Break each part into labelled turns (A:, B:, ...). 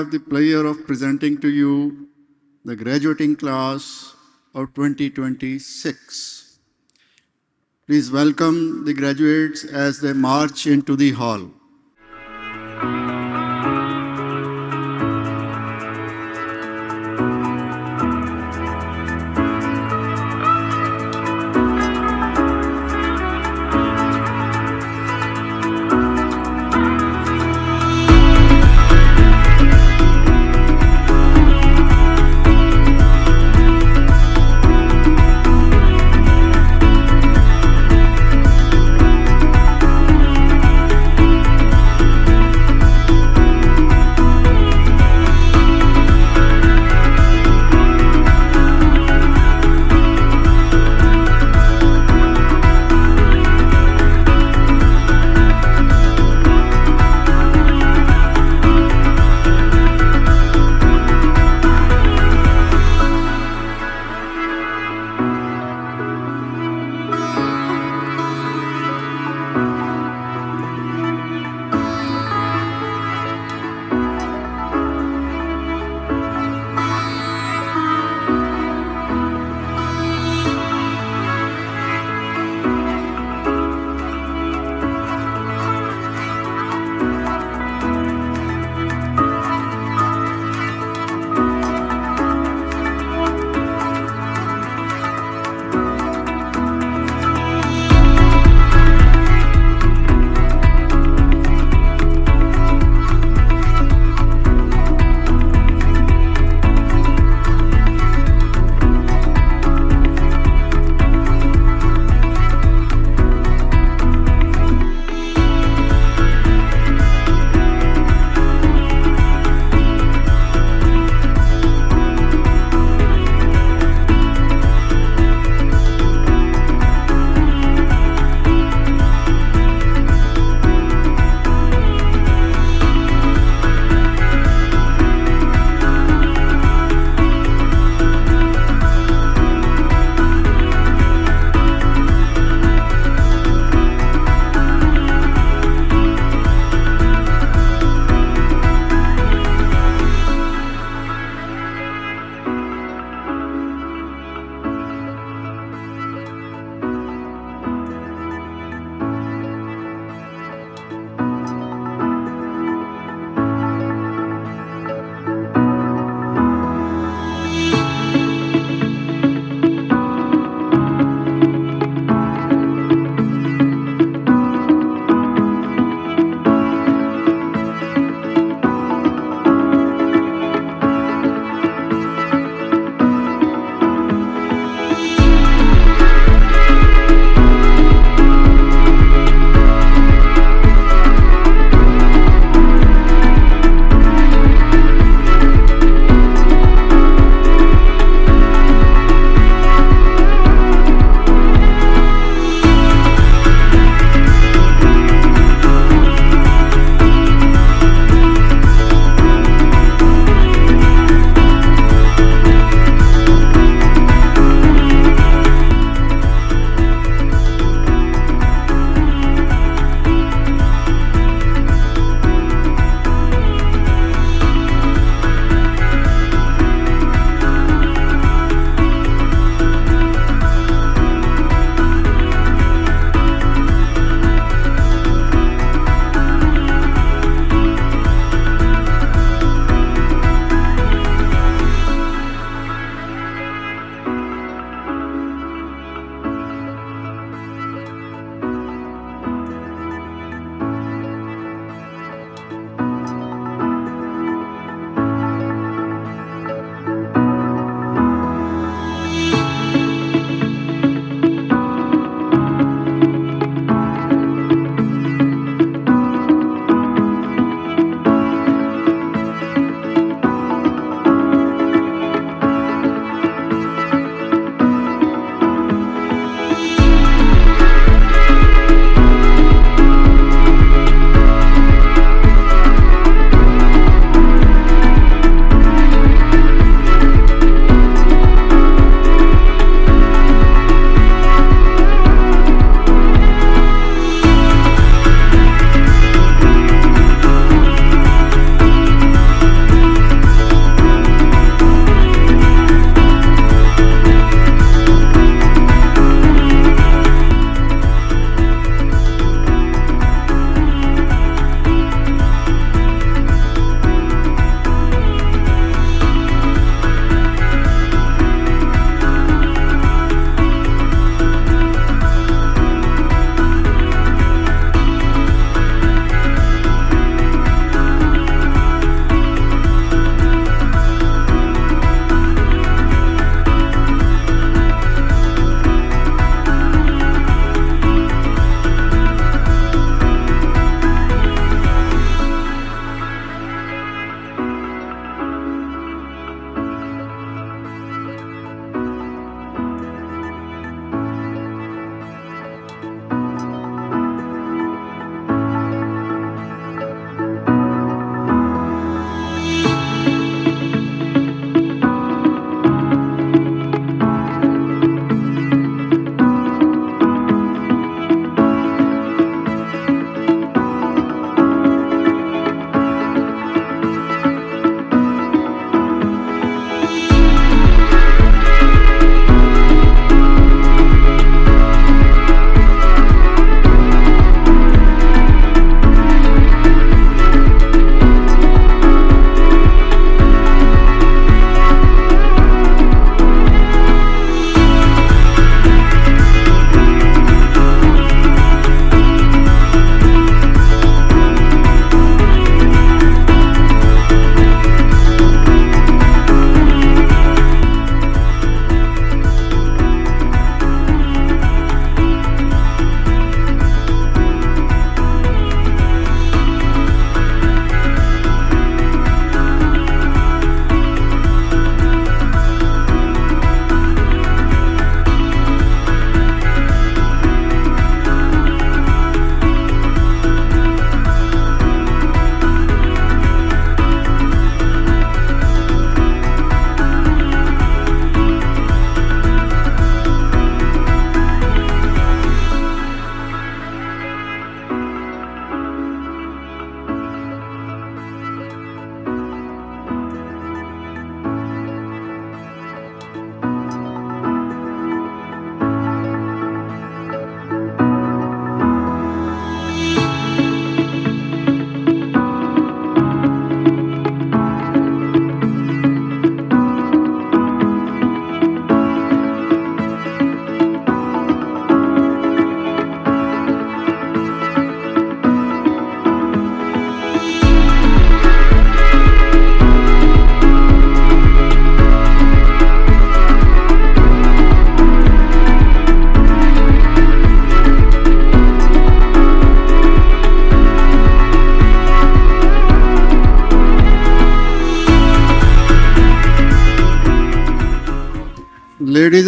A: have the pleasure of presenting to you the graduating class of 2026. Please welcome the graduates as they march into the hall.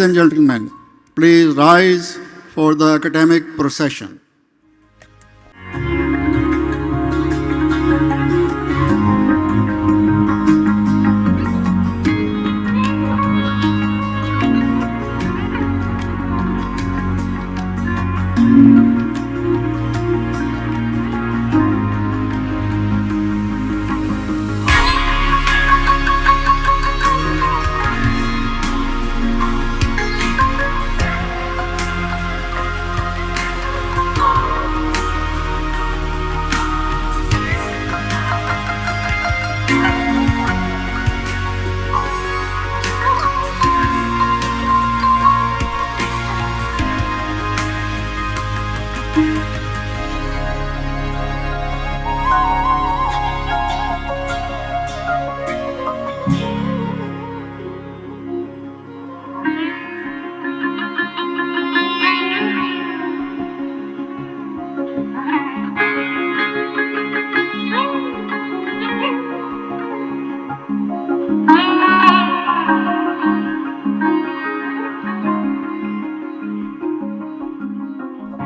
A: and gentlemen, please rise for the academic procession.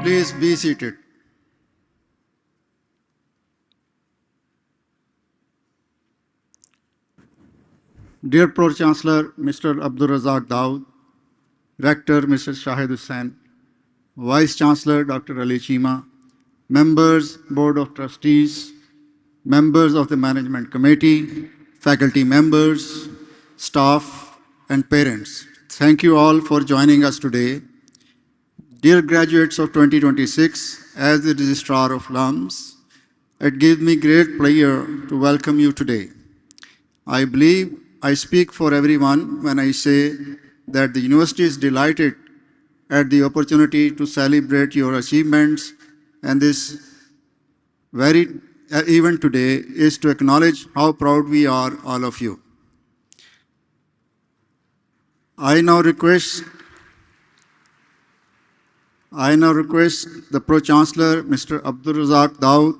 A: Please be seated. Dear Pro-Chancellor, Mr. Abdul Razak Daud, Rector, Mr. Shahid Hussain, Vice Chancellor, Dr. Ali Chima, members, Board of Trustees, members of the Management Committee, faculty members, staff, and parents. Thank you all for joining us today. Dear graduates of 2026, as the Registrar of LUMS, it gives me great pleasure to welcome you today. I believe I speak for everyone when I say that the university is delighted at the opportunity to celebrate your achievements, and this very event today is to acknowledge how proud we are, all of you. I now request the Pro-Chancellor, Mr. Abdul Razak Daud,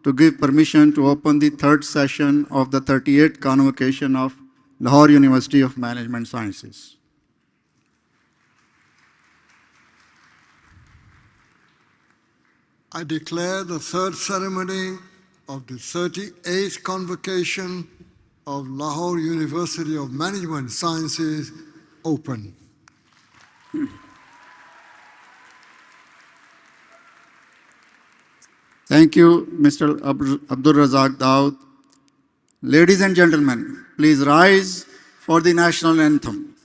A: to give permission to open the third session of the 38th Convocation of Lahore University of Management Sciences.
B: I declare the third ceremony of the 38th Convocation of Lahore University of Management Sciences open.
A: Thank you, Mr. Abdul Razak Daud. Ladies and gentlemen, please rise for the national anthem.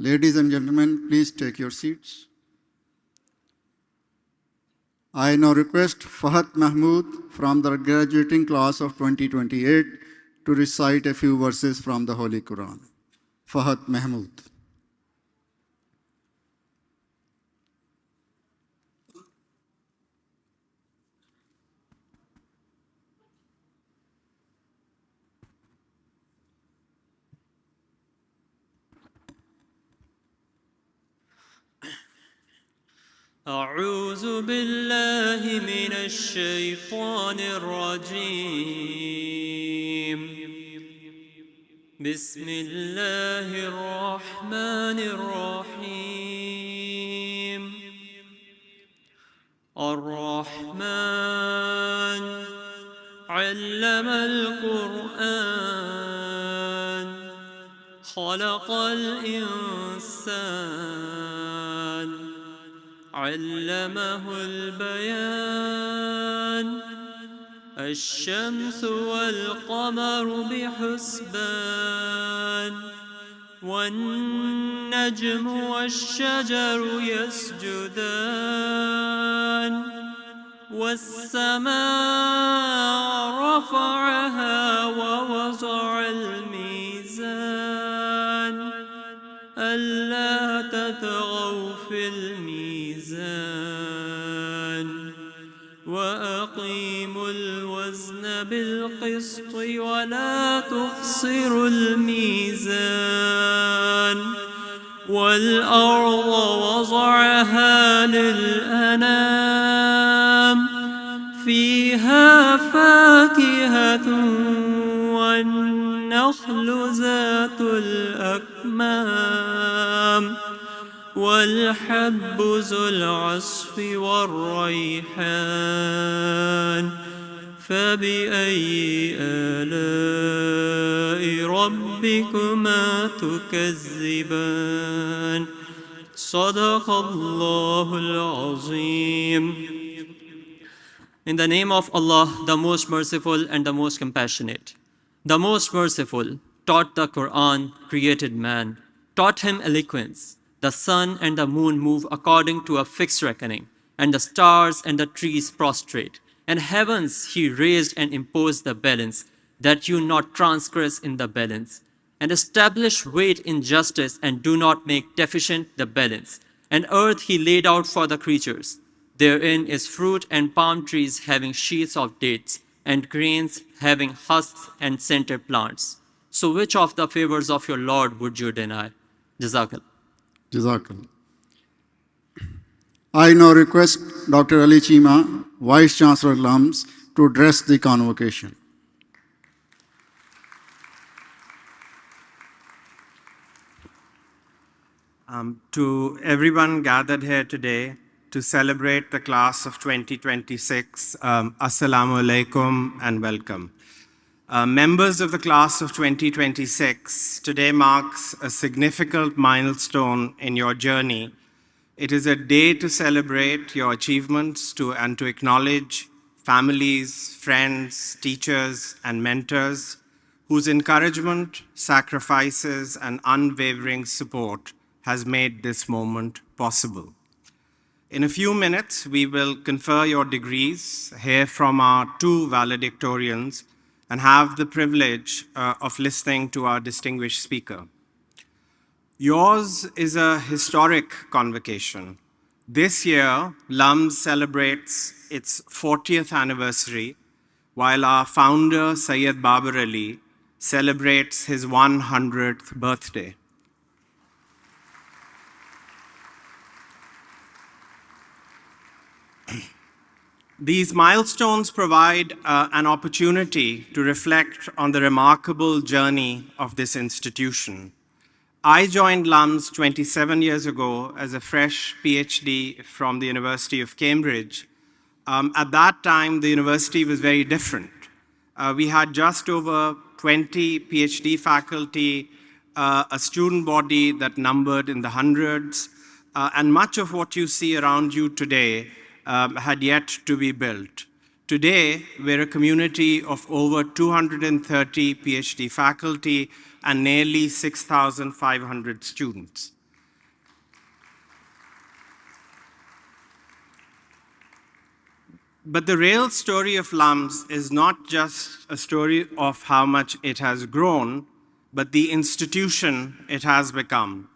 A: Ladies and gentlemen, please take your seats. I now request Fahad Mahmood from the graduating class of 2028 to recite a few verses from the Holy Quran. Fahad Mahmood.
C: أعوذ بالله من الشيطان الرجيم بسم الله الرحمن الرحيم الرحمن علم القرآن خلق الإنسان علمه البيان الشمس والقمر بحسبان والنجم والشجر يسجدان والسماء رفعها ووضع الميزان ألا تطغوا في الميزان وأقيموا الوزن بالقسط ولا تخسروا الميزان والأرض وضعها للأنام فيها فاكهة والنخل ذات الأكمام والحب ذو العصف والريحان فبأي آلاء ربكما تكذبان صدق الله العظيم. In the name of Allah, the most merciful and the most compassionate. The most merciful taught the Quran, created man, taught him eloquence. The sun and the moon move according to a fixed reckoning, and the stars and the trees prostrate. And heavens he raised and imposed the balance, that you not transgress in the balance. And establish weight in justice, and do not make deficient the balance. And earth he laid out for the creatures. Therein is fruit and palm trees having sheaths of dates, and grains having husks and scented plants. So which of the favors of your Lord would you deny? Jazakallah.
A: Jazakallah. I now request Dr. Ali Chima, Vice Chancellor LUMS, to address the convocation.
D: To everyone gathered here today to celebrate the class of 2026, Assalamu alaikum and welcome. Members of the class of 2026, today marks a significant milestone in your journey. It is a day to celebrate your achievements and to acknowledge families, friends, teachers, and mentors whose encouragement, sacrifices, and unwavering support has made this moment possible. In a few minutes, we will confer your degrees, hear from our two valedictorians, and have the privilege of listening to our distinguished speaker. Yours is a historic convocation. This year, LUMS celebrates its 40th anniversary, while our founder, Sayyid Babar Ali, celebrates his 100th birthday. These milestones provide an opportunity to reflect on the remarkable journey of this institution. I joined LUMS 27 years ago as a fresh PhD from the University of Cambridge. At that time, the university was very different. We had just over 20 PhD faculty, a student body that numbered in the hundreds, and much of what you see around you today had yet to be built. Today, we're a community of over 230 PhD faculty and nearly 6,500 students. But the real story of LUMS is not just a story of how much it has grown, but the institution it has become.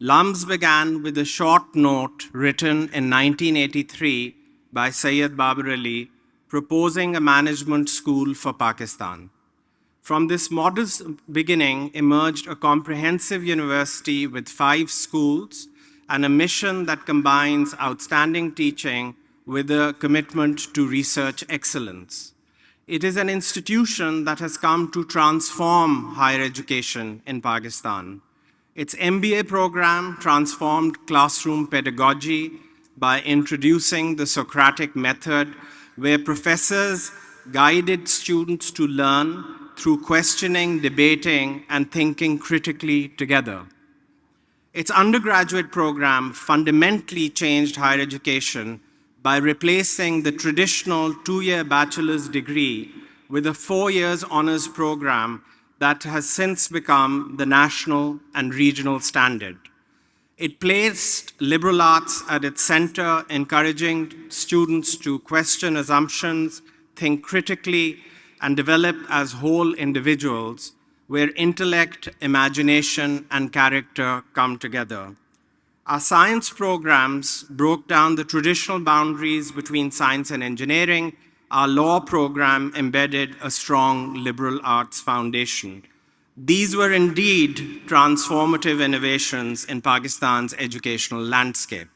D: LUMS began with a short note written in 1983 by Sayyid Babar Ali, proposing a management school for Pakistan. From this modest beginning emerged a comprehensive university with 5 schools and a mission that combines outstanding teaching with a commitment to research excellence. It is an institution that has come to transform higher education in Pakistan. Its MBA program transformed classroom pedagogy by introducing the Socratic method, where professors guided students to learn through questioning, debating, and thinking critically together. Its undergraduate program fundamentally changed higher education by replacing the traditional two-year bachelor's degree with a 4 years honors program that has since become the national and regional standard. It placed liberal arts at its center, encouraging students to question assumptions, think critically, and develop as whole individuals, where intellect, imagination, and character come together. Our science programs broke down the traditional boundaries between science and engineering. Our law program embedded a strong liberal arts foundation. These were indeed transformative innovations in Pakistan's educational landscape.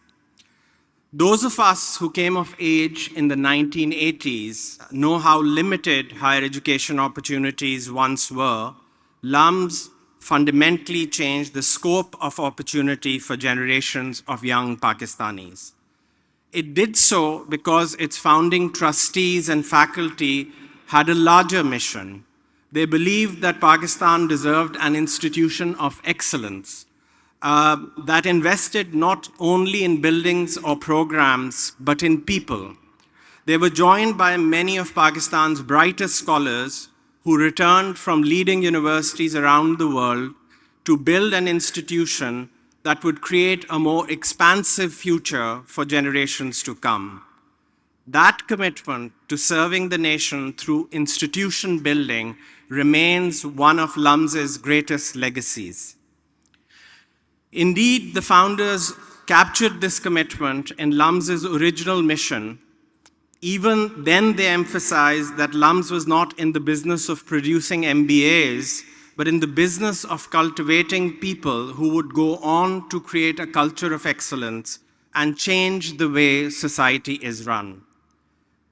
D: Those of us who came of age in the 1980s know how limited higher education opportunities once were. LUMS fundamentally changed the scope of opportunity for generations of young Pakistanis. It did so because its founding trustees and faculty had a larger mission. They believed that Pakistan deserved an institution of excellence that invested not only in buildings or programs, but in people. They were joined by many of Pakistan's brightest scholars who returned from leading universities around the world to build an institution that would create a more expansive future for generations to come. That commitment to serving the nation through institution building remains one of LUMS's greatest legacies. Indeed, the founders captured this commitment in LUMS's original mission. Even then, they emphasized that LUMS was not in the business of producing MBAs, but in the business of cultivating people who would go on to create a culture of excellence and change the way society is run.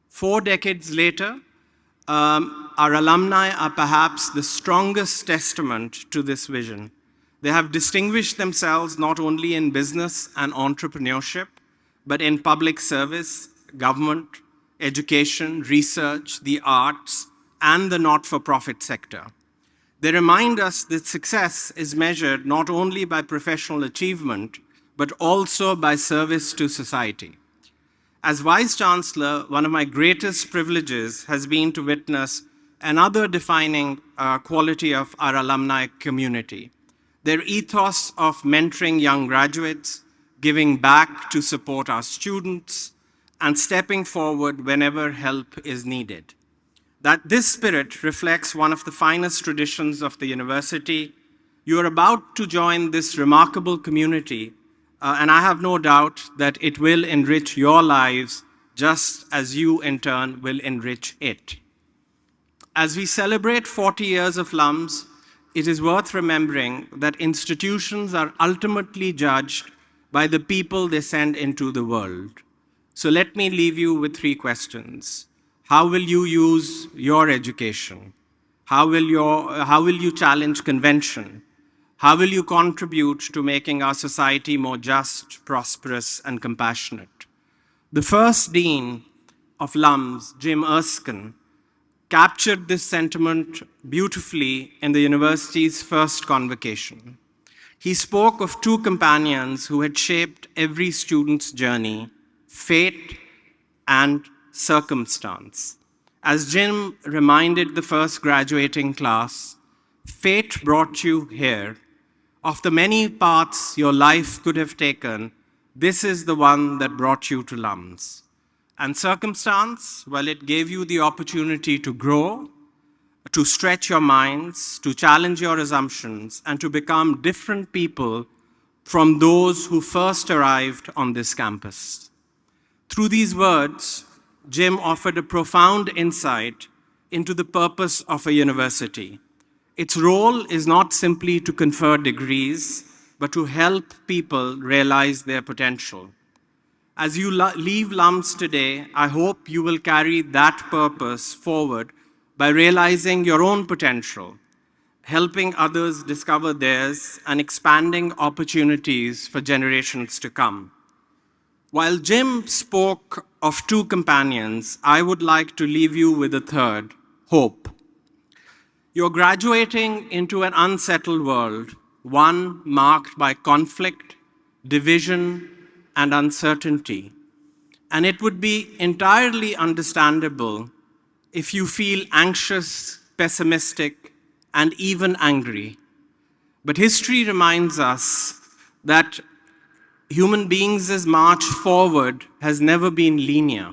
D: 4 decades later, our alumni are perhaps the strongest testament to this vision. They have distinguished themselves not only in business and entrepreneurship, but in public service, government, education, research, the arts, and the not-for-profit sector. They remind us that success is measured not only by professional achievement, but also by service to society. As Vice Chancellor, one of my greatest privileges has been to witness another defining quality of our alumni community: their ethos of mentoring young graduates, giving back to support our students, and stepping forward whenever help is needed. That this spirit reflects one of the finest traditions of the university. You are about to join this remarkable community, and I have no doubt that it will enrich your lives just as you in turn will enrich it. As we celebrate 40 years of LUMS, it is worth remembering that institutions are ultimately judged by the people they send into the world. So let me leave you with 3 questions. How will you use your education? How will you challenge convention? How will you contribute to making our society more just, prosperous, and compassionate? The first dean of LUMS, Jim Erskine, captured this sentiment beautifully in the university's first convocation. He spoke of 2 companions who had shaped every student's journey: fate and circumstance. As Jim reminded the first graduating class, fate brought you here. Of the many paths your life could have taken, this is the one that brought you to LUMS. And circumstance, well, it gave you the opportunity to grow, to stretch your minds, to challenge your assumptions, and to become different people from those who first arrived on this campus. Through these words, Jim offered a profound insight into the purpose of a university. Its role is not simply to confer degrees, but to help people realize their potential. As you leave LUMS today, I hope you will carry that purpose forward by realizing your own potential, helping others discover theirs, and expanding opportunities for generations to come. While Jim spoke of two companions, I would like to leave you with a third, hope. You're graduating into an unsettled world, one marked by conflict, division, and uncertainty. And it would be entirely understandable if you feel anxious, pessimistic, and even angry. But history reminds us that human beings' march forward has never been linear.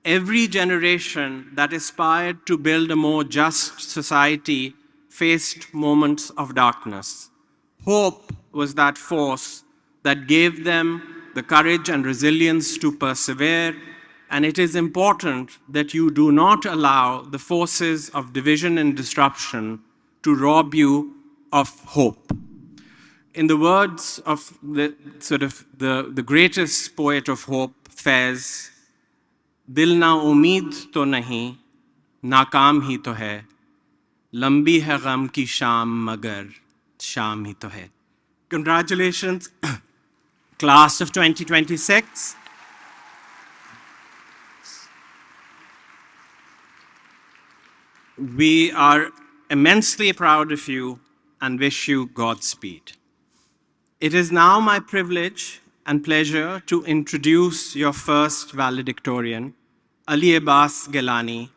D: Every generation that aspired to build a more just society faced moments of darkness. Hope was that force that gave them the courage and resilience to persevere, and it is important that you do not allow the forces of division and disruption to rob you of hope. In the words of the greatest poet of hope, Faiz, दिल ना उम्मीद तो नहीं, नाकाम ही तो है, लंबी है गम की शाम मगर शाम ही तो है. Congratulations, class of 2026. We are immensely proud of you and wish you Godspeed. It is now my privilege and pleasure to introduce your first valedictorian, Ali Abbas Gilani.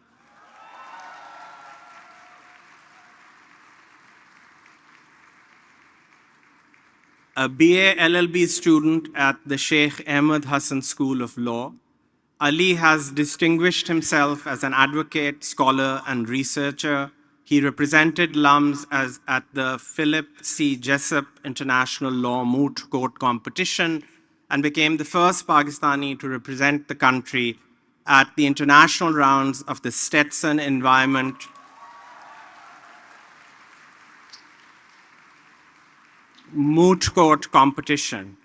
D: A BA LLB student at the Shaikh Ahmad Hassan School of Law, Ali has distinguished himself as an advocate, scholar, and researcher. He represented LUMS at the Philip C. Jessup International Law Moot Court Competition and became the first Pakistani to represent the country at the international rounds of the Stetson Environment Moot Court Competition.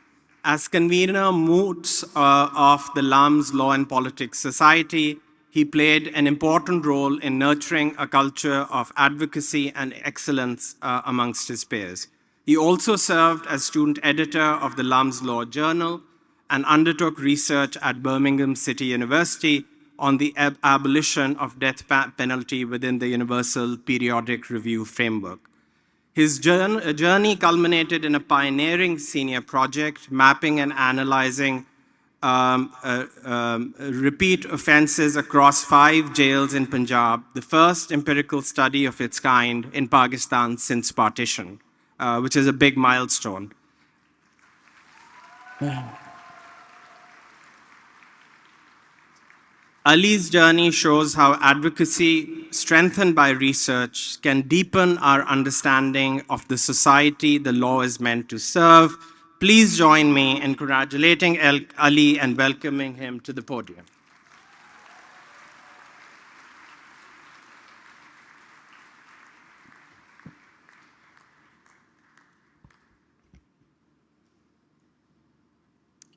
D: As convener moots of the LUMS Law and Politics Society, he played an important role in nurturing a culture of advocacy and excellence amongst his peers. He also served as student editor of the LUMS Law Journal and undertook research at Birmingham City University on the abolition of death penalty within the Universal Periodic Review framework. His journey culminated in a pioneering senior project mapping and analyzing repeat offenses across 5 jails in Punjab, the first empirical study of its kind in Pakistan since partition, which is a big milestone. Ali's journey shows how advocacy, strengthened by research, can deepen our understanding of the society the law is meant to serve. Please join me in congratulating Ali and welcoming him to the podium.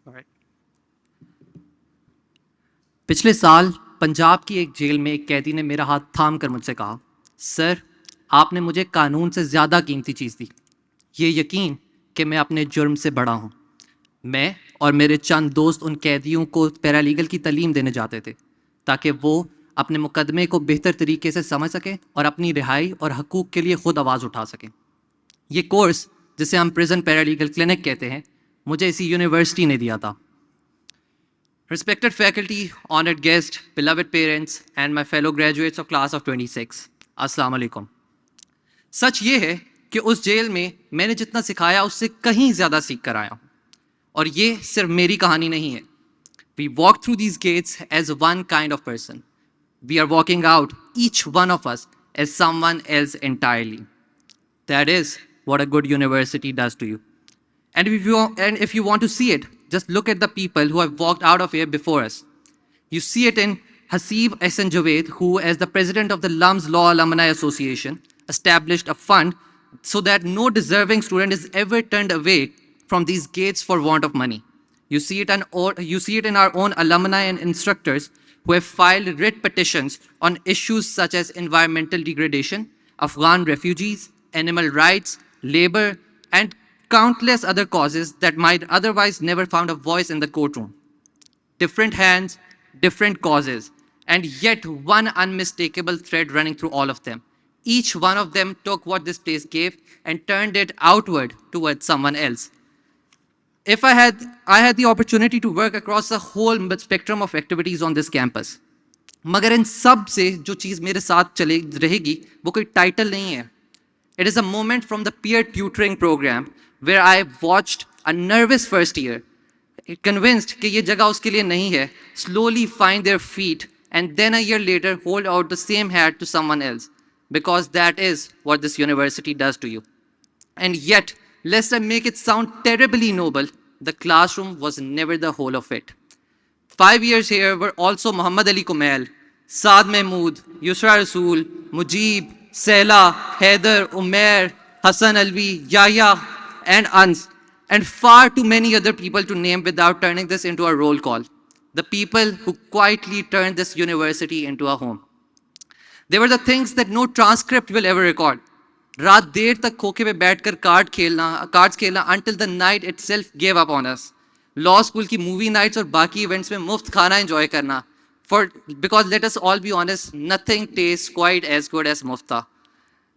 D: All right.
E: पिछले साल पंजाब की एक jail में एक कैदी ने मेरा हाथ थाम कर मुझसे कहा, सर आपने मुझे कानून से ज़्यादा कीमती चीज़ दी, ये यकीन कि मैं अपने जुर्म से बड़ा हूँ. मैं और मेरे चंद दोस्त उन कैदियों को पैरालीगल की तालीम देने जाते थे ताकि वो अपने मुकदमे को बेहतर तरीके से समझ सकें और अपनी रिहाई और हकूक़ के लिए ख़ुद आवाज़ उठा सकें. ये कोर्स जिसे हम प्रिजन पैरालीगल क्लिनिक कहते हैं, मुझे इसी यूनिवर्सिटी ने दिया था. Respected faculty, honored guests, beloved parents, and my fellow graduates of class of 26, अस्सलाम वालेकुम. सच ये है कि उस जेल में मैंने जितना सिखाया उससे कहीं ज़्यादा सीख कर आया हूँ. और ये सिर्फ मेरी कहानी नहीं है. We walk through these gates as one kind of person. We are walking out, each one of us, as someone else entirely. That is what a good university does to you. And if you want to see it, just look at the people who have walked out of here before us. You see it in Hasib Ahsan Javed, who, as the president of the LUMS Law Alumni Association, established a fund so that no deserving student is ever turned away from these gates for want of money. You see it in our own alumni and instructors who have filed writ petitions on issues such as environmental degradation, Afghan refugees, animal rights, labor, and countless other causes that might otherwise never found a voice in the courtroom. Different hands, different causes, and yet one unmistakable thread running through all of them. Each one of them took what this place gave and turned it outward towards someone else. If I had the opportunity to work across the whole spectrum of activities on this campus. मगर इन सब से जो चीज़ मेरे साथ चले रहेगी वो कोई टाइटल नहीं है. It is a moment from the peer tutoring program where I watched a nervous first year, convinced कि ये जगह उसके लिए नहीं है, slowly find their feet and then a year later hold out the same hat to someone else, because that is what this university does to you. And yet, lest I make it sound terribly noble, the classroom was never the whole of it. 5 years here were also Muhammad Ali Kumail, Saad Mahmood, Yusra Rasool, Mujib, Sela, Haider, Umair, Hassan Alvi, Yahya, and Ans, and far too many other people to name without turning this into a roll call. The people who quietly turned this university into a home. They were the things that no transcript will ever record. रात देर तक खोखे पे बैठकर cards खेलना until the night itself gave up on us. Law school की movie nights और बाकी events में मुफ्त खाना एंजॉय करना. Because let us all be honest, nothing tastes quite as good as मुफ्ता.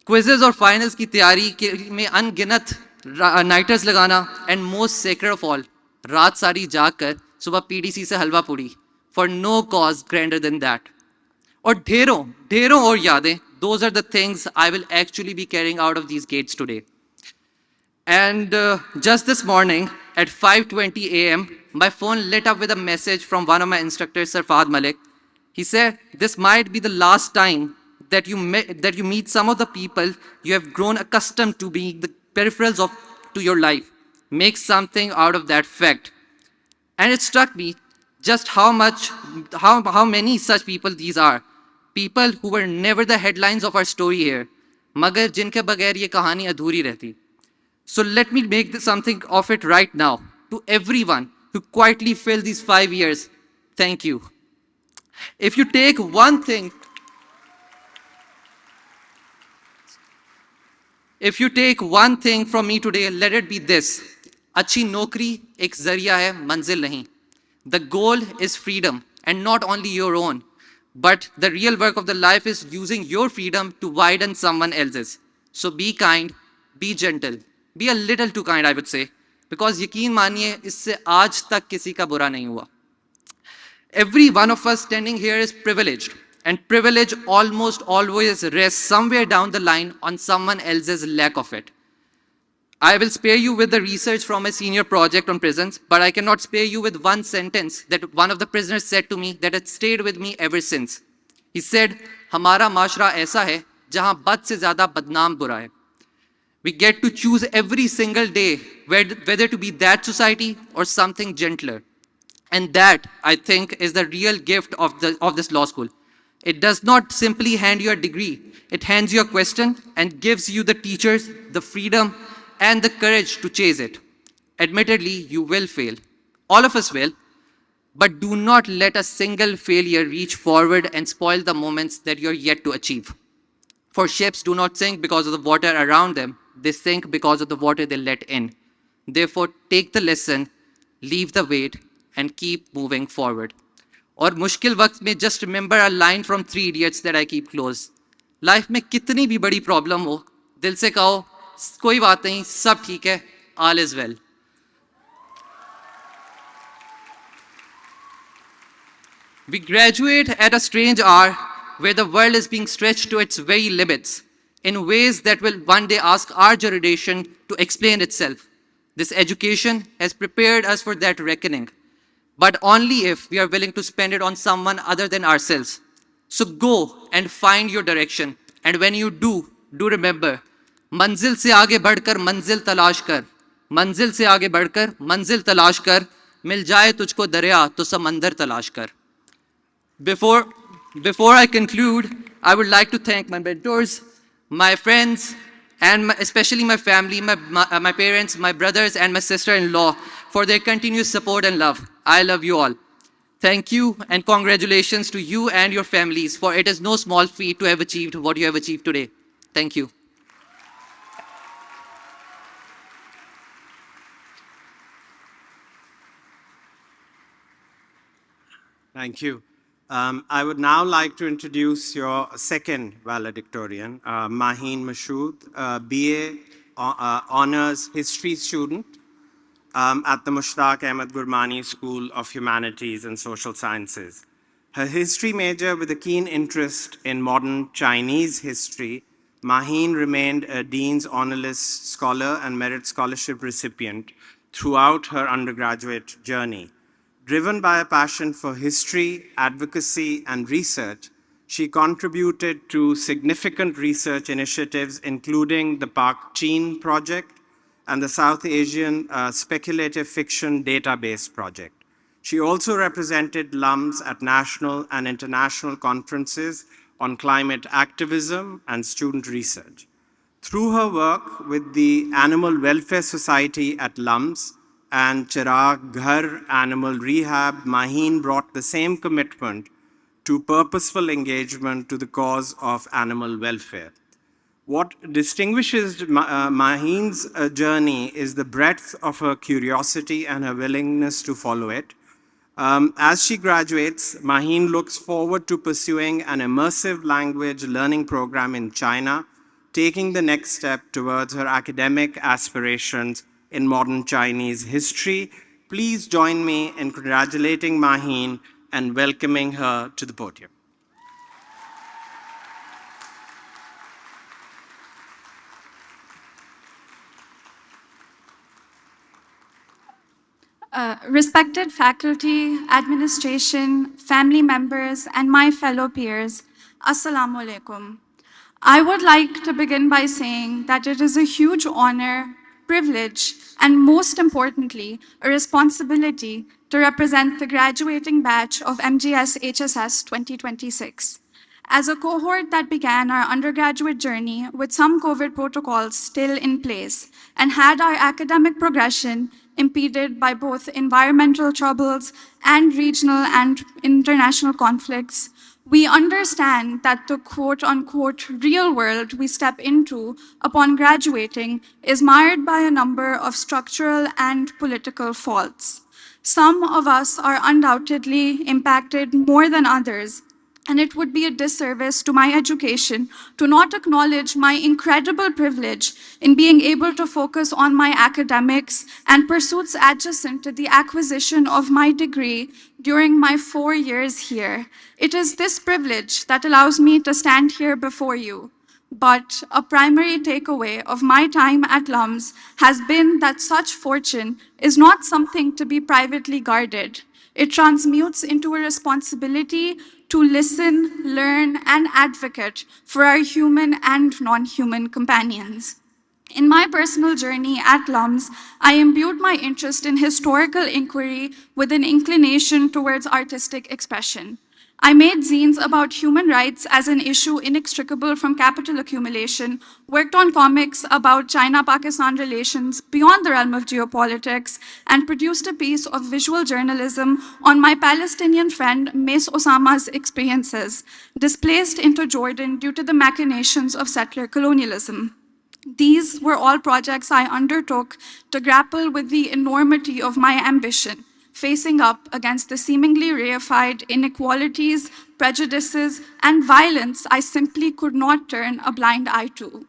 E: Quizzes और finals की तैयारी में अनगिनत नाइटर्स लगाना, and most sacred of all, रात सारी जाग कर सुबह PDC से हलवा पूड़ी, for no cause grander than that. और ढेरों और यादें, those are the things I will actually be carrying out of these gates today. And just this morning at 5:20 a.m., my phone lit up with a message from one of my instructors, Sir Fahad Malik. He said, this might be the last time that you meet some of the people you have grown accustomed to being the peripherals to your life. Make something out of that fact. And it struck me just how many such people these are. People who were never the headlines of our story here, मगर जिनके बगैर ये कहानी अधूरी रहती. So let me make something of it right now. To everyone who quietly filled these 5 years, thank you. If you take one thing from me today, let it be this. अच्छी नौकरी एक जरिया है, मंजिल नहीं. The goal is freedom, and not only your own. But the real work of the life is using your freedom to widen someone else's. So be kind, be gentle, be a little too kind, I would say, because यकीन मानिए इससे आज तक किसी का बुरा नहीं हुआ. Every one of us standing here is privileged, and privilege almost always rests somewhere down the line on someone else's lack of it. I will spare you with the research from my senior project on prisons, but I cannot spare you with one sentence that one of the prisoners said to me that has stayed with me ever since. He said, हमारा माशरा ऐसा है जहां बद से ज़्यादा बदनाम बुरा है. We get to choose every single day whether to be that society or something gentler. And that, I think, is the real gift of this law school. It does not simply hand you a degree. It hands you a question and gives you the teachers, the freedom, and the courage to chase it. Admittedly, you will fail. All of us will. But do not let a single failure reach forward and spoil the moments that you're yet to achieve. For ships do not sink because of the water around them. They sink because of the water they let in. Therefore, take the lesson, leave the weight, and keep moving forward. और मुश्किल वक्त में just remember a line from 3 Idiots that I keep close. Life में कितनी भी बड़ी problem हो, दिल से कहो, कोई बात नहीं, सब ठीक है, all is well. We graduate at a strange hour where the world is being stretched to its very limits in ways that will one day ask our generation to explain itself. This education has prepared us for that reckoning, but only if we are willing to spend it on someone other than ourselves. So go and find your direction, and when you do remember, मंजिल से आगे बढ़कर मंजिल तलाश कर, मंजिल से आगे बढ़कर मंजिल तलाश कर, मिल जाए तुझको दरिया तो समंदर तलाश कर. Before I conclude, I would like to thank my mentors, my friends, and especially my family, my parents, my brothers, and my sister-in-law for their continuous support and love. I love you all. Thank you and congratulations to you and your families, for it is no small feat to have achieved what you have achieved today. Thank you.
D: Thank you. I would now like to introduce your second valedictorian, Maheen Mashood, BA Honors History student at the Mushtaq Ahmad Gurmani School of Humanities and Social Sciences. Her history major with a keen interest in modern Chinese history, Maheen remained a Dean's Honor List scholar and Merit Scholarship recipient throughout her undergraduate journey. Driven by a passion for history, advocacy, and research, she contributed to significant research initiatives, including the Pak Chin project and the South Asian Speculative Fiction Database project. She also represented LUMS at national and international conferences on climate activism and student research. Through her work with the Animal Welfare Society at LUMS and Chirag Ghar Animal Rehab, Maheen brought the same commitment to purposeful engagement to the cause of animal welfare. What distinguishes Maheen's journey is the breadth of her curiosity and her willingness to follow it. As she graduates, Maheen looks forward to pursuing an immersive language learning program in China, taking the next step towards her academic aspirations in modern Chinese history. Please join me in congratulating Maheen and welcoming her to the podium.
F: Respected faculty, administration, family members, and my fellow peers, Assalamu alaikum. I would like to begin by saying that it is a huge honor, privilege, and most importantly, a responsibility to represent the graduating batch of MGSHSS 2026. As a cohort that began our undergraduate journey with some COVID protocols still in place and had our academic progression impeded by both environmental troubles and regional and international conflicts, we understand that the quote-unquote real world we step into upon graduating is marred by a number of structural and political faults. Some of us are undoubtedly impacted more than others, and it would be a disservice to my education to not acknowledge my incredible privilege in being able to focus on my academics and pursuits adjacent to the acquisition of my degree during my 4 years here. It is this privilege that allows me to stand here before you. But a primary takeaway of my time at LUMS has been that such fortune is not something to be privately guarded. It transmutes into a responsibility to listen, learn, and advocate for our human and non-human companions. In my personal journey at LUMS, I imbued my interest in historical inquiry with an inclination towards artistic expression. I made zines about human rights as an issue inextricable from capital accumulation, worked on comics about China-Pakistan relations beyond the realm of geopolitics, and produced a piece of visual journalism on my Palestinian friend Mace Osama's experiences, displaced into Jordan due to the machinations of settler colonialism. These were all projects I undertook to grapple with the enormity of my ambition, facing up against the seemingly reified inequalities, prejudices, and violence I simply could not turn a blind eye to.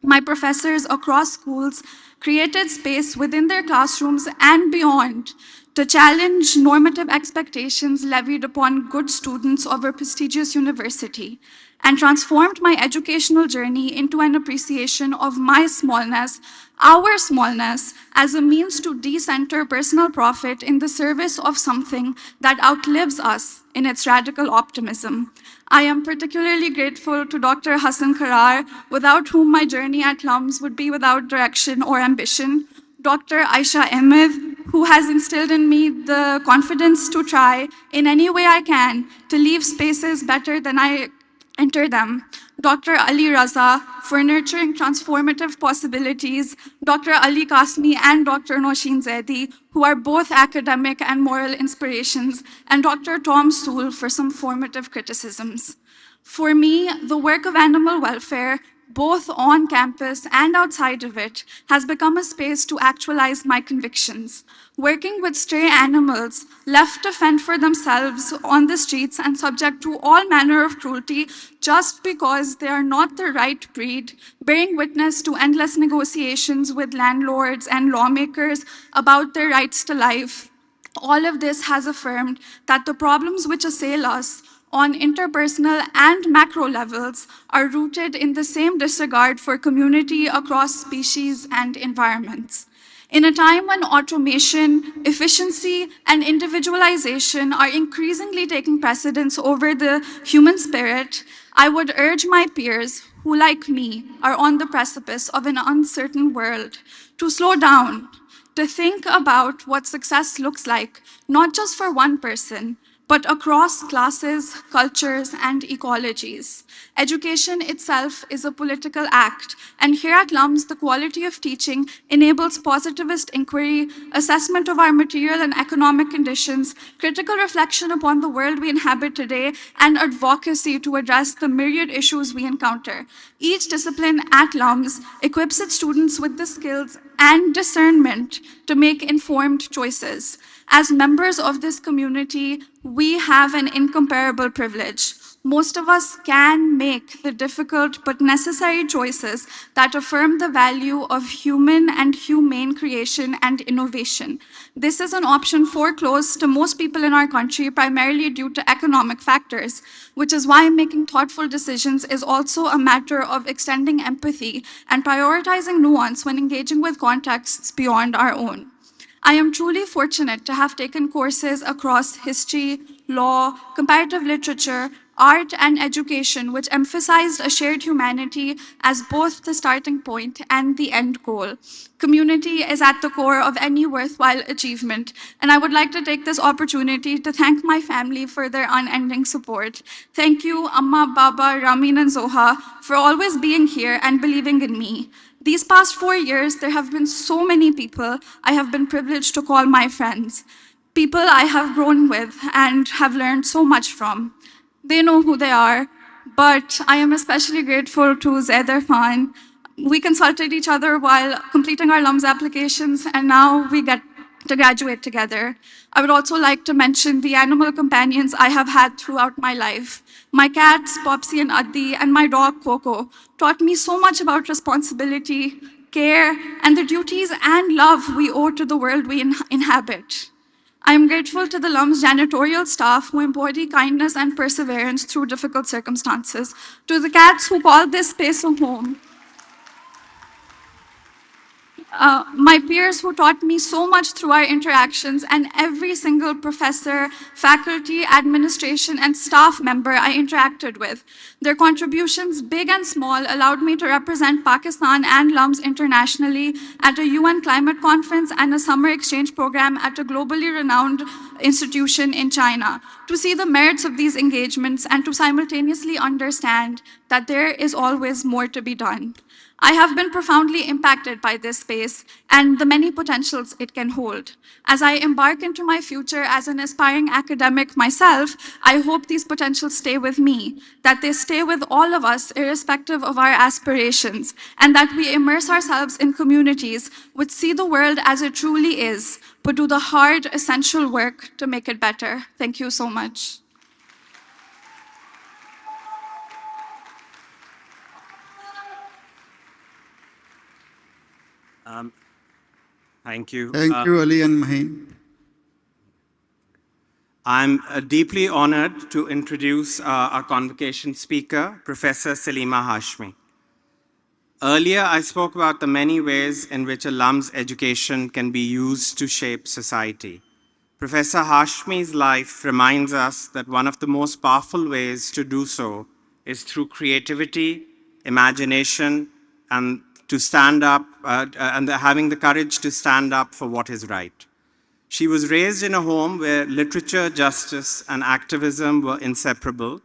F: My professors across schools created space within their classrooms and beyond to challenge normative expectations levied upon good students of a prestigious university, and transformed my educational journey into an appreciation of my smallness, our smallness, as a means to decenter personal profit in the service of something that outlives us in its radical optimism. I am particularly grateful to Dr. Hassan, without whom my journey at LUMS would be without direction or ambition, Dr. Aisha Ahmed, who has instilled in me the confidence to try in any way I can to leave spaces better than I enter them, Dr. Ali Raza for nurturing transformative possibilities, Dr. Ali Kasmi and Dr. Noshin Zaidi, who are both academic and moral inspirations, and Dr. Tom Sool for some formative criticisms. For me, the work of animal welfare, both on campus and outside of it, has become a space to actualize my convictions. Working with stray animals left to fend for themselves on the streets and subject to all manner of cruelty just because they are not the right breed, bearing witness to endless negotiations with landlords and lawmakers about their rights to life. All of this has affirmed that the problems which assail us on interpersonal and macro levels are rooted in the same disregard for community across species and environments. In a time when automation, efficiency, and individualization are increasingly taking precedence over the human spirit, I would urge my peers who, like me, are on the precipice of an uncertain world to slow down, to think about what success looks like, not just for one person, but across classes, cultures, and ecologies. Education itself is a political act, and here at LUMS, the quality of teaching enables positivist inquiry, assessment of our material and economic conditions, critical reflection upon the world we inhabit today, and advocacy to address the myriad issues we encounter. Each discipline at LUMS equips its students with the skills and discernment to make informed choices. As members of this community, we have an incomparable privilege. Most of us can make the difficult but necessary choices that affirm the value of human and humane creation and innovation. This is an option foreclosed to most people in our country, primarily due to economic factors, which is why making thoughtful decisions is also a matter of extending empathy and prioritizing nuance when engaging with contexts beyond our own. I am truly fortunate to have taken courses across history, law, comparative literature, art, and education, which emphasized a shared humanity as both the starting point and the end goal. Community is at the core of any worthwhile achievement, and I would like to take this opportunity to thank my family for their unending support. Thank you, Amma, Baba, Ramin, and Zoha, for always being here and believing in me. These past 4 years, there have been so many people I have been privileged to call my friends, people I have grown with and have learned so much from. They know who they are, but I am especially grateful to Zaid Irfan. We consulted each other while completing our LUMS applications, and now we get to graduate together. I would also like to mention the animal companions I have had throughout my life. My cats, Popsy and Addi, and my dog, Coco, taught me so much about responsibility, care, and the duties and love we owe to the world we inhabit. I am grateful to the LUMS janitorial staff who embody kindness and perseverance through difficult circumstances, to the cats who call this space a home, my peers who taught me so much through our interactions, and every single professor, faculty, administration, and staff member I interacted with. Their contributions, big and small, allowed me to represent Pakistan and LUMS internationally at a UN climate conference and a summer exchange program at a globally renowned institution in China. To see the merits of these engagements and to simultaneously understand that there is always more to be done. I have been profoundly impacted by this space and the many potentials it can hold. As I embark into my future as an aspiring academic myself, I hope these potentials stay with me, that they stay with all of us irrespective of our aspirations, and that we immerse ourselves in communities which see the world as it truly is, but do the hard, essential work to make it better. Thank you so much.
D: Thank you.
A: Thank you, Ali and Maheen.
D: I'm deeply honored to introduce our convocation speaker, Professor Salima Hashmi. Earlier, I spoke about the many ways in which a LUMS education can be used to shape society. Professor Hashmi's life reminds us that one of the most powerful ways to do so is through creativity, imagination, and to stand up, and having the courage to stand up for what is right. She was raised in a home where literature, justice, and activism were inseparable,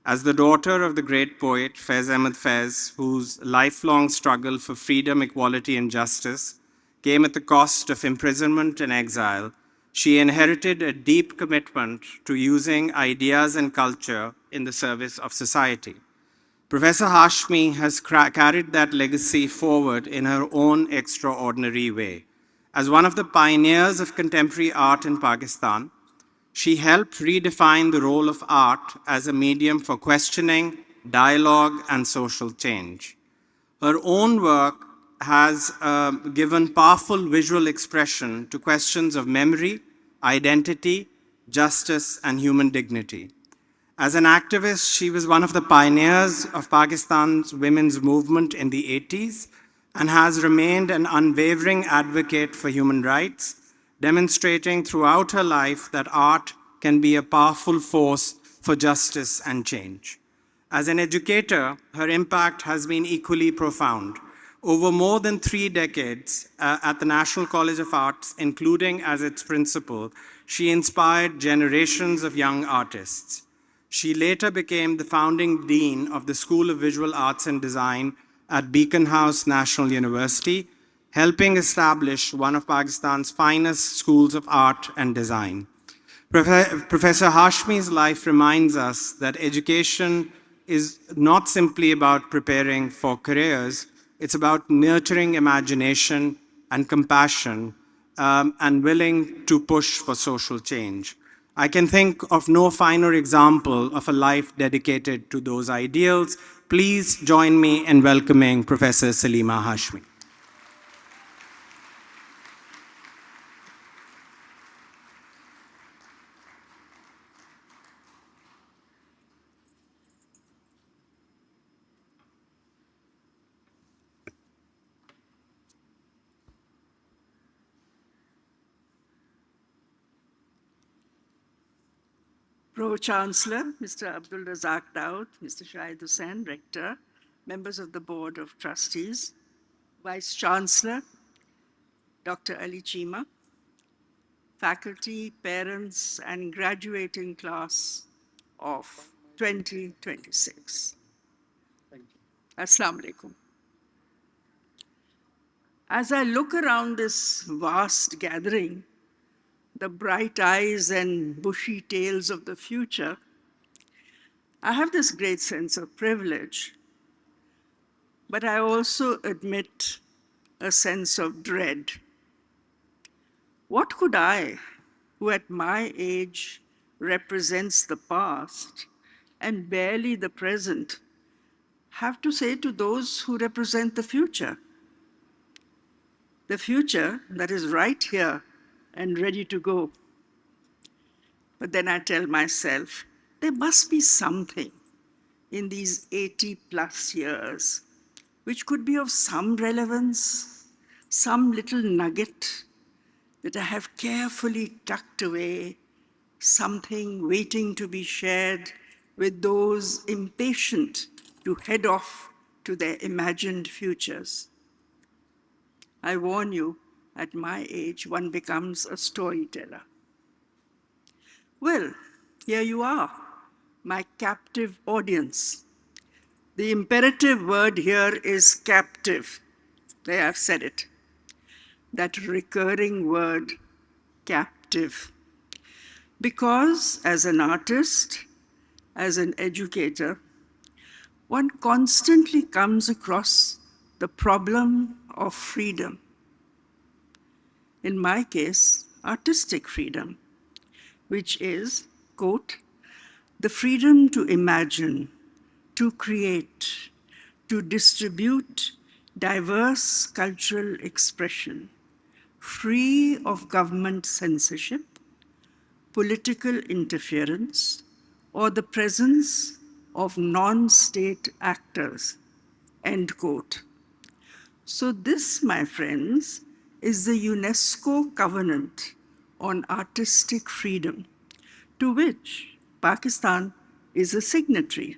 D: As the daughter of the great poet Faiz Ahmad Faiz, whose lifelong struggle for freedom, equality, and justice came at the cost of imprisonment and exile, she inherited a deep commitment to using ideas and culture in the service of society. Professor Hashmi has carried that legacy forward in her own extraordinary way. As one of the pioneers of contemporary art in Pakistan, she helped redefine the role of art as a medium for questioning, dialogue, and social change. Her own work has given powerful visual expression to questions of memory, identity, justice, and human dignity. As an activist, she was one of the pioneers of Pakistan's women's movement in the 80s and has remained an unwavering advocate for human rights, demonstrating throughout her life that art can be a powerful force for justice and change. As an educator, her impact has been equally profound. Over more than 3 decades at the National College of Arts, including as its principal, she inspired generations of young artists. She later became the founding dean of the School of Visual Arts and Design at Beacon House National University, helping establish one of Pakistan's finest schools of art and design. Professor Hashmi's life reminds us that education is not simply about preparing for careers, it's about nurturing imagination and compassion and willing to push for social change. I can think of no finer example of a life dedicated to those ideals. Please join me in welcoming Professor Salima Hashmi.
G: Pro-Chancellor, Mr. Abdul Razak Daud, Mr. Shahid Hussain, Rector, members of the Board of Trustees, Vice-Chancellor, Dr. Ali Chima, faculty, parents, and graduating class of 2026. Assalamu alaikum. As I look around this vast gathering, the bright eyes and bushy tails of the future, I have this great sense of privilege, but I also admit a sense of dread. What could I, who at my age represents the past and barely the present, have to say to those who represent the future? The future that is right here and ready to go. But then I tell myself, there must be something in these 80 plus years which could be of some relevance, some little nugget that I have carefully tucked away, something waiting to be shared with those impatient to head off to their imagined futures. I warn you, at my age, one becomes a storyteller. Well, here you are, my captive audience. The imperative word here is captive. There, I've said it. That recurring word, captive. Because as an artist, as an educator, one constantly comes across the problem of freedom. In my case, artistic freedom, which is, quote, the freedom to imagine, to create, to distribute diverse cultural expression, free of government censorship, political interference, or the presence of non-state actors, end quote. So this, my friends, is the UNESCO Covenant on Artistic Freedom, to which Pakistan is a signatory.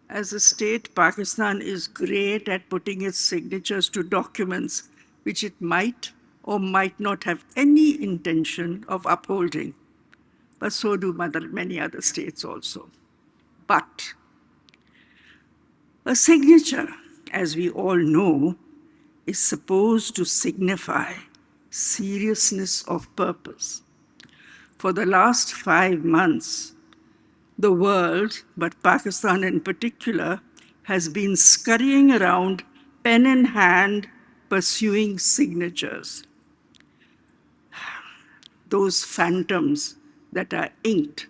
G: As a state, Pakistan is great at putting its signatures to documents which it might or might not have any intention of upholding. But so do many other states also. but. A signature, as we all know, is supposed to signify seriousness of purpose. For the last 5 months, the world, but Pakistan in particular, has been scurrying around, pen in hand, pursuing signatures. Those phantoms that are inked,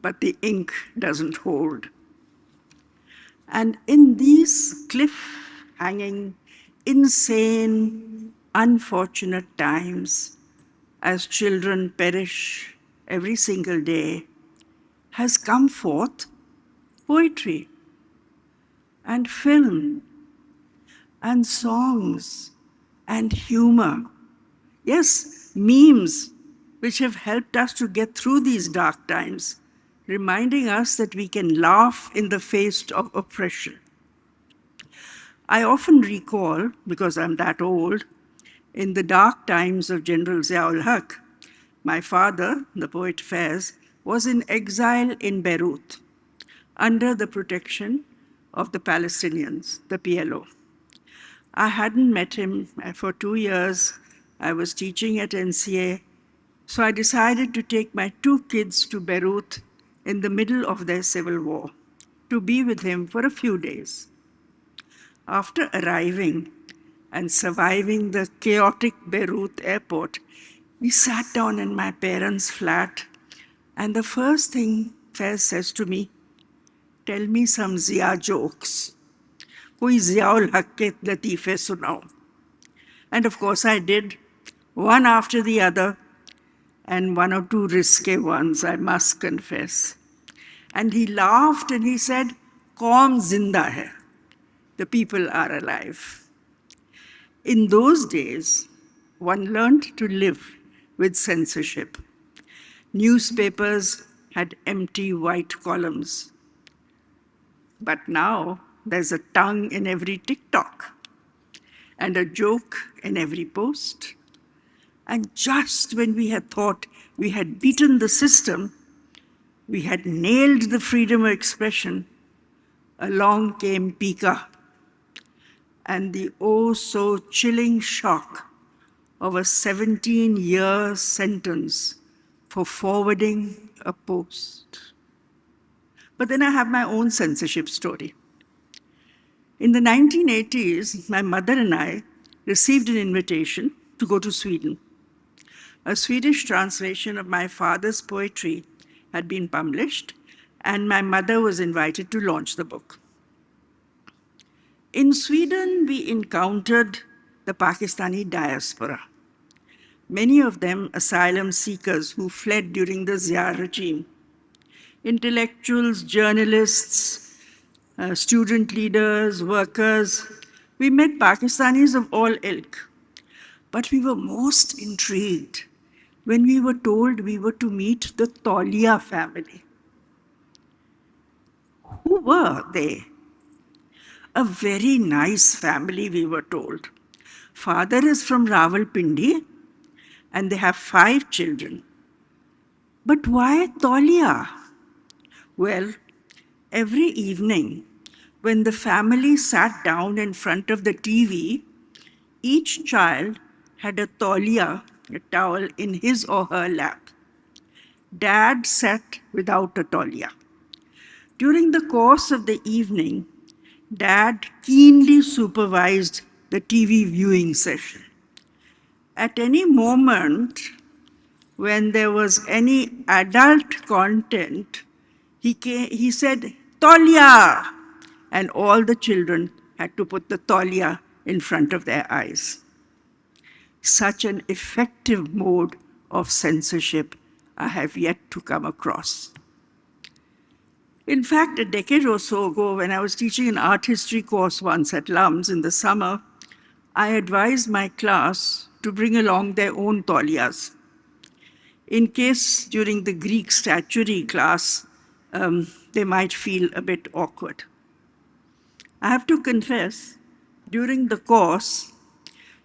G: but the ink doesn't hold. And in these cliff-hanging, insane, unfortunate times, as children perish every single day, has come forth poetry and film and songs and humor. Yes, memes, which have helped us to get through these dark times, reminding us that we can laugh in the face of oppression. I often recall, because I'm that old, in the dark times of General Ziaul Haq, my father, the poet Faiz, was in exile in Beirut under the protection of the Palestinians, the PLO. I hadn't met him for 2 years. I was teaching at NCA, so I decided to take my 2 kids to Beirut in the middle of their civil war to be with him for a few days. After arriving and surviving the chaotic Beirut airport, we sat down in my parents' flat, and the first thing Faiz says to me, "Tell me some Zia jokes. Koi Ziaul Haq ke latife sunao." And of course I did, one after the other, and 1 or 2 risque ones, I must confess. And he laughed and he said, "Kaum zinda hai." The people are alive. In those days, one learned to live with censorship. Newspapers had empty white columns. But now there's a tongue in every TikTok and a joke in every post. And just when we had thought we had beaten the system, we had nailed the freedom of expression, along came Pika and the oh so chilling shock of a 17-year sentence for forwarding a post. But then I have my own censorship story. In the 1980s, my mother and I received an invitation to go to Sweden. A Swedish translation of my father's poetry had been published, and my mother was invited to launch the book. In Sweden, we encountered the Pakistani diaspora, many of them asylum seekers who fled during the Zia regime. Intellectuals, journalists, student leaders, workers. We met Pakistanis of all ilk, but we were most intrigued when we were told we were to meet the Taulia family. Who were they? A very nice family, we were told. Father is from Rawalpindi, and they have 5 children. But why Taulia? Well, every evening, when the family sat down in front of the TV, each child had a taulia, a towel, in his or her lap. Dad sat without a taulia. During the course of the evening, Dad keenly supervised the TV viewing session. At any moment, when there was any adult content, he said, "Taulia!" And all the children had to put the taulia in front of their eyes. Such an effective mode of censorship I have yet to come across. In fact, a decade or so ago, when I was teaching an art history course once at LUMS in the summer, I advised my class to bring along their own taulias, in case during the Greek statuary class, they might feel a bit awkward. I have to confess, during the course,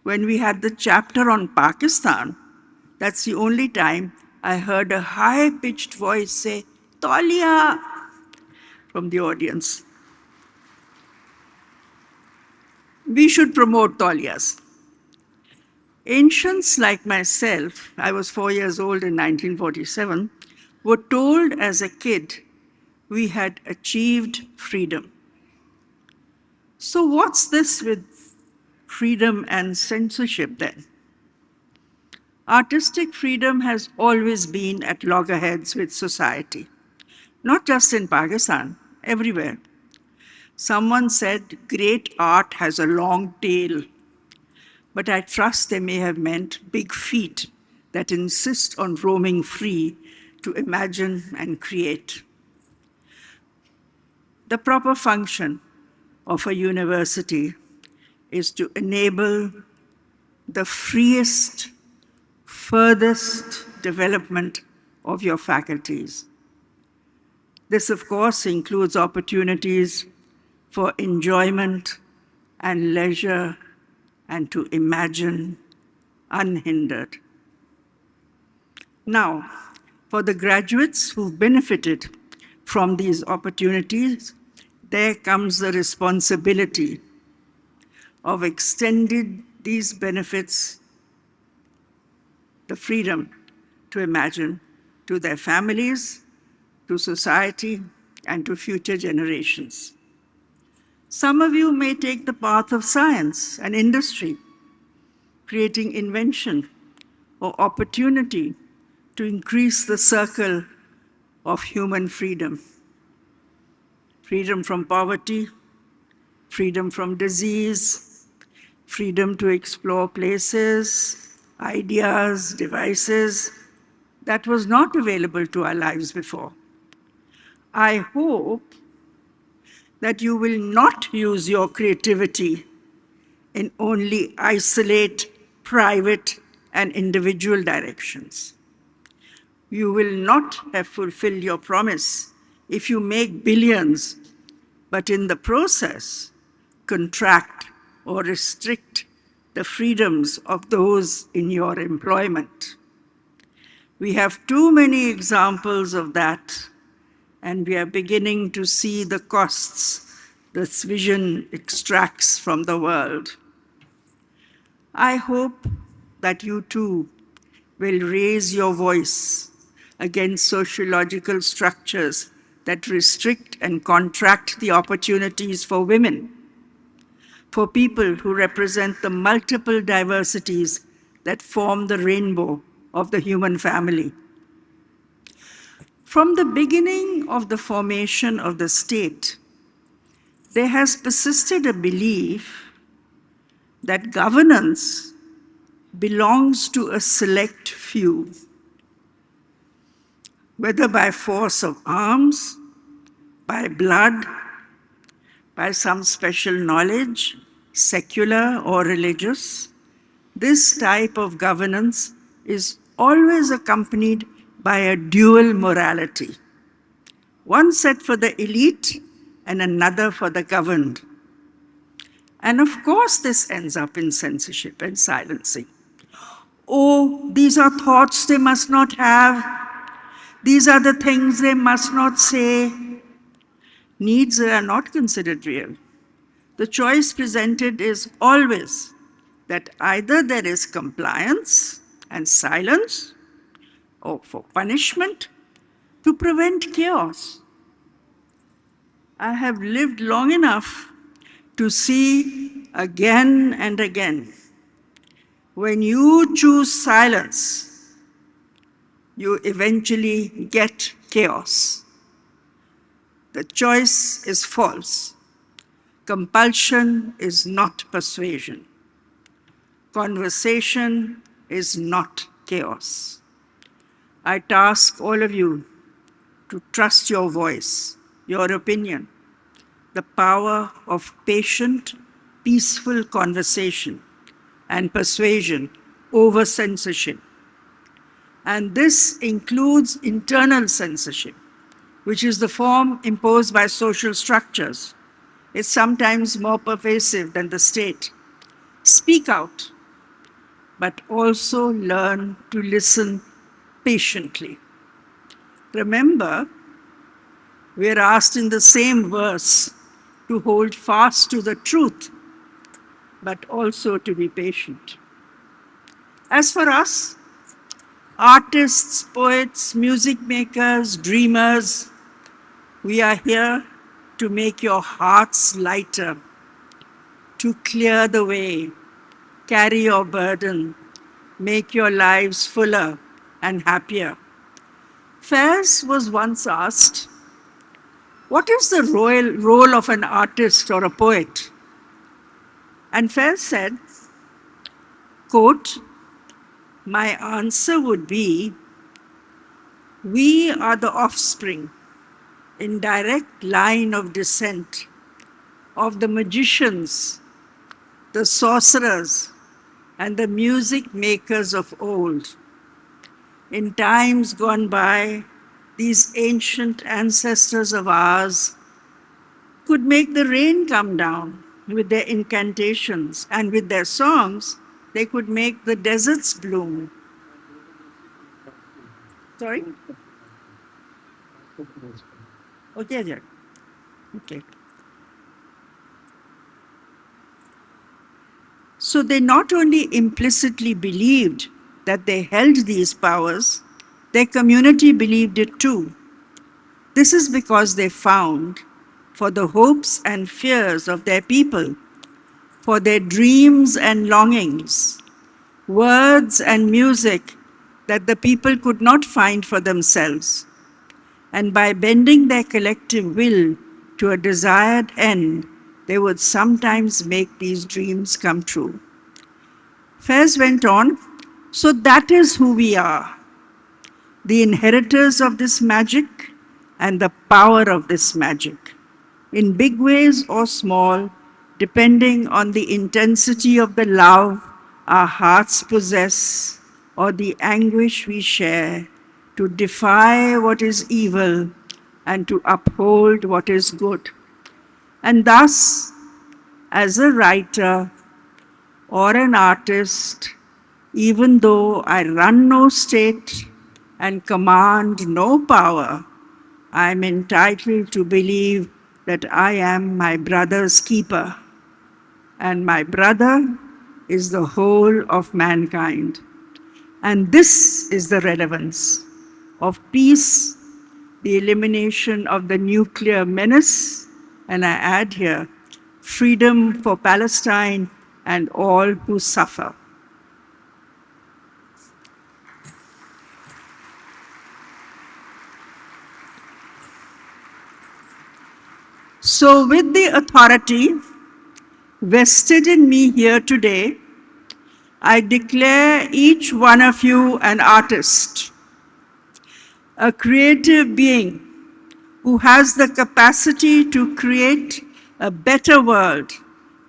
G: when we had the chapter on Pakistan, that's the only time I heard a high-pitched voice say, "Taulia!" from the audience. We should promote Taulias. Ancients like myself, I was 4 years old in 1947, were told as a kid we had achieved freedom. So what's this with freedom and censorship then? Artistic freedom has always been at loggerheads with society, not just in Pakistan, everywhere. Someone said great art has a long tail, but I trust they may have meant big feet that insist on roaming free to imagine and create. The proper function of a university is to enable the freest, furthest development of your faculties. This, of course, includes opportunities for enjoyment and leisure and to imagine unhindered. Now, for the graduates who've benefited from these opportunities, there comes the responsibility of extending these benefits, the freedom to imagine, to their families, to society, and to future generations. Some of you may take the path of science and industry, creating invention or opportunity to increase the circle of human freedom. Freedom from poverty, freedom from disease, freedom to explore places, ideas, devices that was not available to our lives before. I hope that you will not use your creativity in only isolate, private, and individual directions. You will not have fulfilled your promise if you make billions, but in the process, contract or restrict the freedoms of those in your employment. We have too many examples of that, and we are beginning to see the costs this vision extracts from the world. I hope that you too will raise your voice against sociological structures that restrict and contract the opportunities for women, for people who represent the multiple diversities that form the rainbow of the human family. From the beginning of the formation of the state, there has persisted a belief that governance belongs to a select few, whether by force of arms, by blood, by some special knowledge, secular or religious. This type of governance is always accompanied by a dual morality, one set for the elite and another for the governed. And of course, this ends up in censorship and silencing. Oh, these are thoughts they must not have. These are the things they must not say. Needs that are not considered real. The choice presented is always that either there is compliance and silence, or for punishment to prevent chaos. I have lived long enough to see again and again, when you choose silence, you eventually get chaos. The choice is false. Compulsion is not persuasion. Conversation is not chaos. I task all of you to trust your voice, your opinion, the power of patient, peaceful conversation and persuasion over censorship. And this includes internal censorship, which is the form imposed by social structures. It's sometimes more pervasive than the state. Speak out, but also learn to listen patiently. Remember We are asked in the same verse to hold fast to the truth, but also to be patient. As for us, artists, poets, music makers, dreamers, we are here to make your hearts lighter, to clear the way, carry your burden, make your lives fuller and happier. Fairs was once asked, what is the role of an artist or a poet? And Fairs said, quote, my answer would be, we are the offspring in direct line of descent of the magicians, the sorcerers, and the music makers of old. In times gone by, these ancient ancestors of ours could make the rain come down with their incantations, and with their songs, they could make the deserts bloom. Sorry? Okay, Jack. Okay. So they not only implicitly believed that they held these powers, their community believed it too. This is because they found, for the hopes and fears of their people, for their dreams and longings, words and music that the people could not find for themselves. And by bending their collective will to a desired end, they would sometimes make these dreams come true. Fairs went on, so that is who we are, the inheritors of this magic and the power of this magic, in big ways or small, depending on the intensity of the love our hearts possess or the anguish we share, to defy what is evil and to uphold what is good. And thus, as a writer or an artist, even though I run no state and command no power, I am entitled to believe that I am my brother's keeper, and my brother is the whole of mankind. And this is the relevance of peace, the elimination of the nuclear menace, and I add here, freedom for Palestine and all who suffer. So with the authority vested in me here today, I declare each one of you an artist, a creative being who has the capacity to create a better world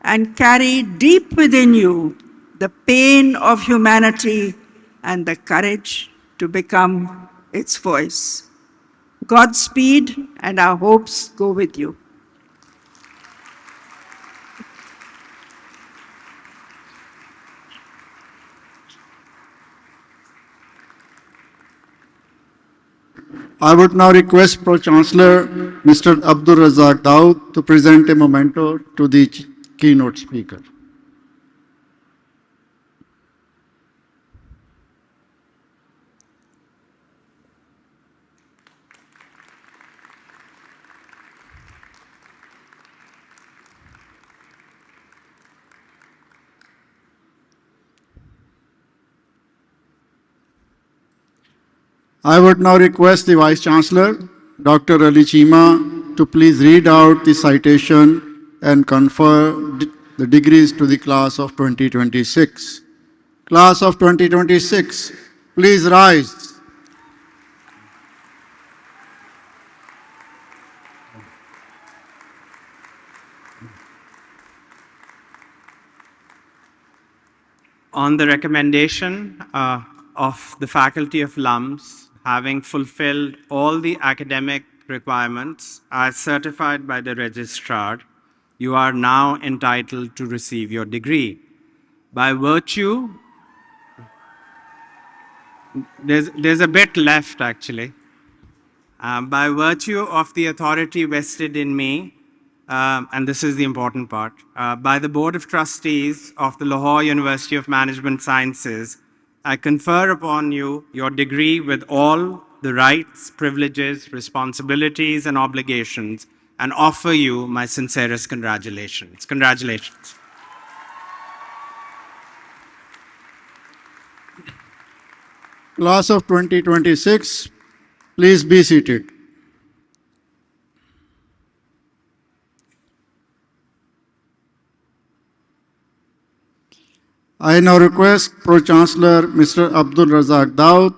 G: and carry deep within you the pain of humanity and the courage to become its voice. Godspeed, and our hopes go with you.
A: I would now request Pro-Chancellor Mr. Abdul Razak Daud to present a memento to the keynote speaker. I would now request the Vice Chancellor, Dr. Ali Chima, to please read out the citation and confer the degrees to the class of 2026. Class of 2026, please rise.
D: On the recommendation of the faculty of LUMS, having fulfilled all the academic requirements as certified by the registrar, you are now entitled to receive your degree. By virtue, there's a bit left actually. By virtue of the authority vested in me, and this is the important part, by the Board of Trustees of the Lahore University of Management Sciences, I confer upon you your degree with all the rights, privileges, responsibilities, and obligations, and offer you my sincerest congratulations. Congratulations.
A: Class of 2026, please be seated. I now request Pro-Chancellor Mr. Abdul Razak Daud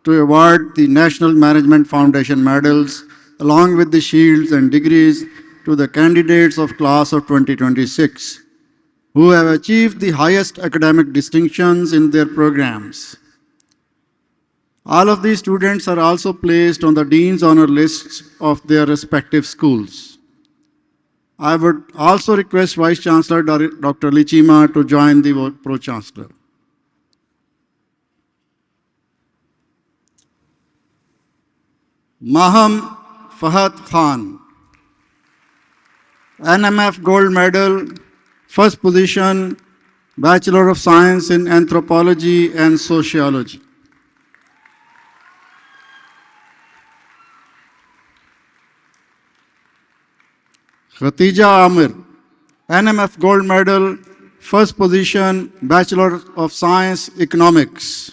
A: to award the National Management Foundation medals along with the shields and degrees to the candidates of class of 2026 who have achieved the highest academic distinctions in their programs. All of these students are also placed on the Dean's Honor lists of their respective schools. I would also request Vice Chancellor Dr. Lichima to join the Pro-Chancellor. Maham Fahad Khan, NMF Gold Medal, first position, Bachelor of Science in Anthropology and Sociology. Khatija Amir, NMF Gold Medal, first position, Bachelor of Science, Economics.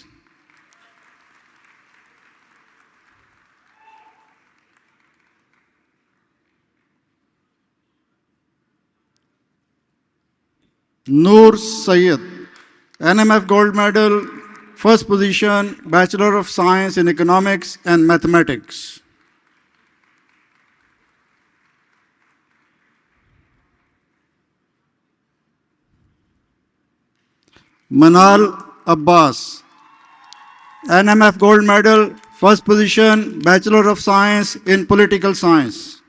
A: Noor Syed, NMF Gold Medal, first position, Bachelor of Science in Economics and Mathematics. Manal Abbas, NMF Gold Medal, first position, Bachelor of Science in Political Science.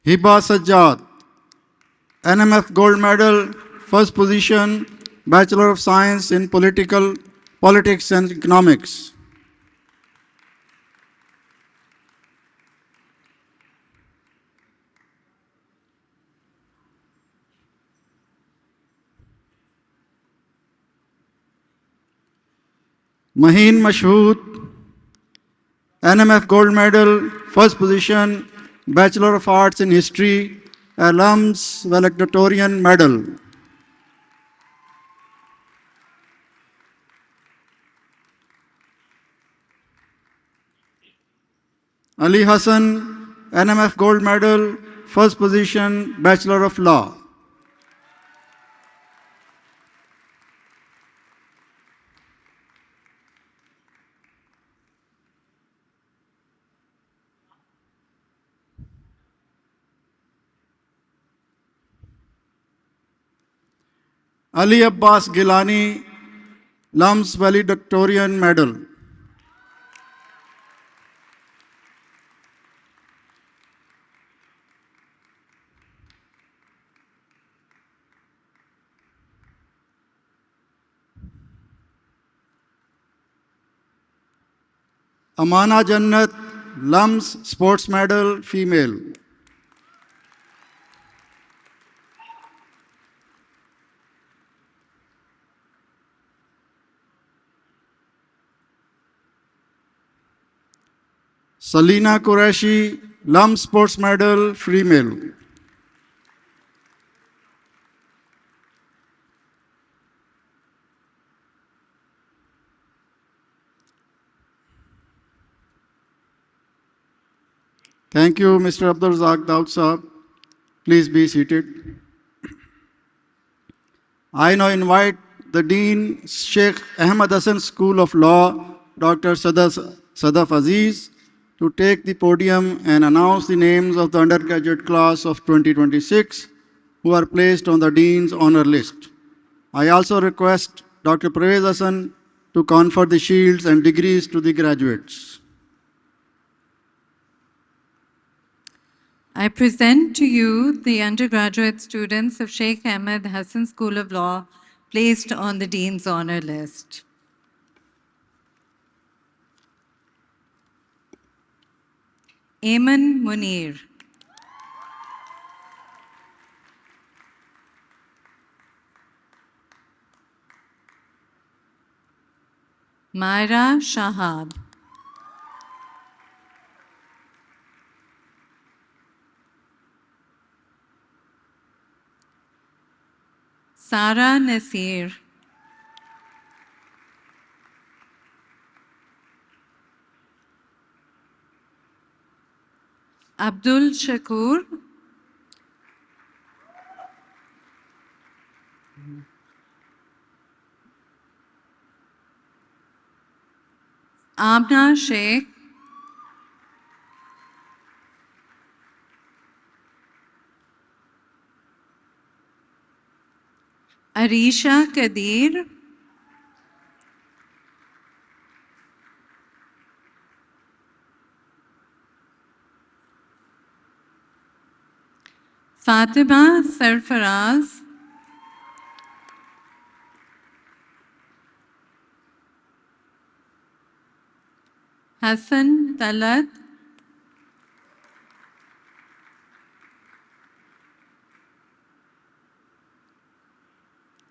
A: Hiba Sajjad, NMF Gold Medal, first position, Bachelor of Science in Politics and Economics. Maheen Mashhood, NMF Gold Medal, first position, Bachelor of Arts in History, LUMS Valedictorian Medal. Ali Hassan, NMF Gold Medal, first position, Bachelor of Law. Ali Abbas Gilani, LUMS Valedictorian Medal. Amana Jannat, LUMS Sports Medal, female. Salina Qureshi, LUMS Sports Medal, female. Thank you, Mr. Abdul Razak Daud Sahab. Please be seated. I now invite the Dean, Shaikh Ahmad Hassan School of Law, Dr. Sadaf Aziz, to take the podium and announce the names of the undergraduate class of 2026 who are placed on the Dean's Honor List. I also request Dr. Pervez Hassan to confer the shields and degrees to the graduates.
H: I present to you the undergraduate students of Shaikh Ahmad Hassan School of Law placed on the Dean's Honor List. Ayman Munir. Myra Shahab. Sara Nasir. Abdul Shakur. Amna Sheikh. Arisha Kadir. Fatima Sarfaraz. Hassan Talat.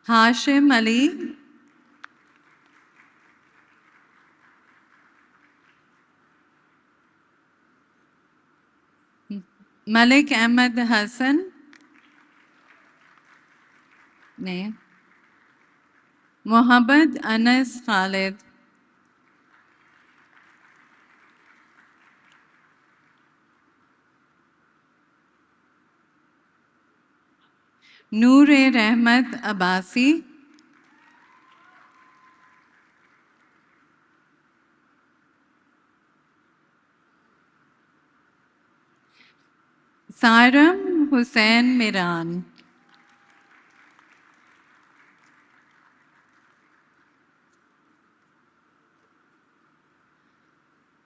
H: Hashim Ali. Malik Ahmed Hassan. Nee. Mohammad Anas Khalid. Noor Rahmat Abbasi. Sairam Hussain Miran.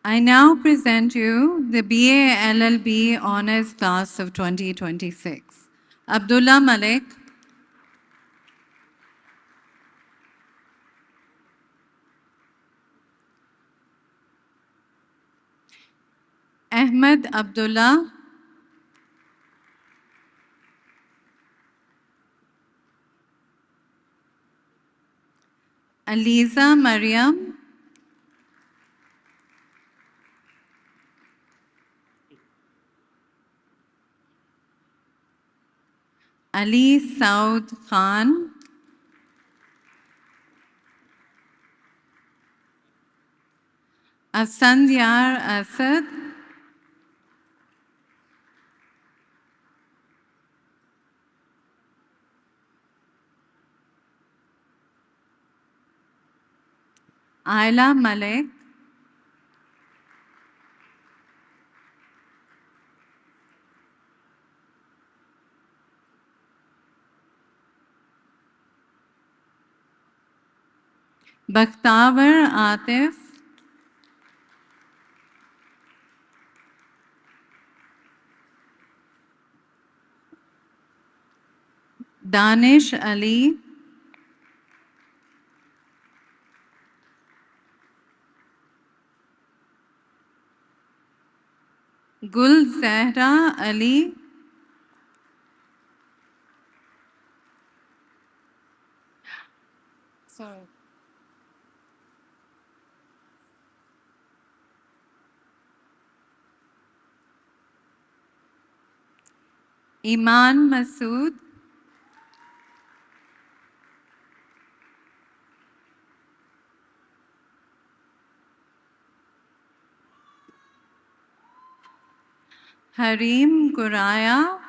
H: I now present you the BA LLB Honors Class of 2026. Abdullah Malik. Ahmad Abdullah. Aliza Mariam. Ali Saud Khan. Asandyar Asad. Ayla Malik. Bakhtavar Atif. Danish Ali. Gul Zahra Ali. Sorry. Iman Masood. Harim Guraya.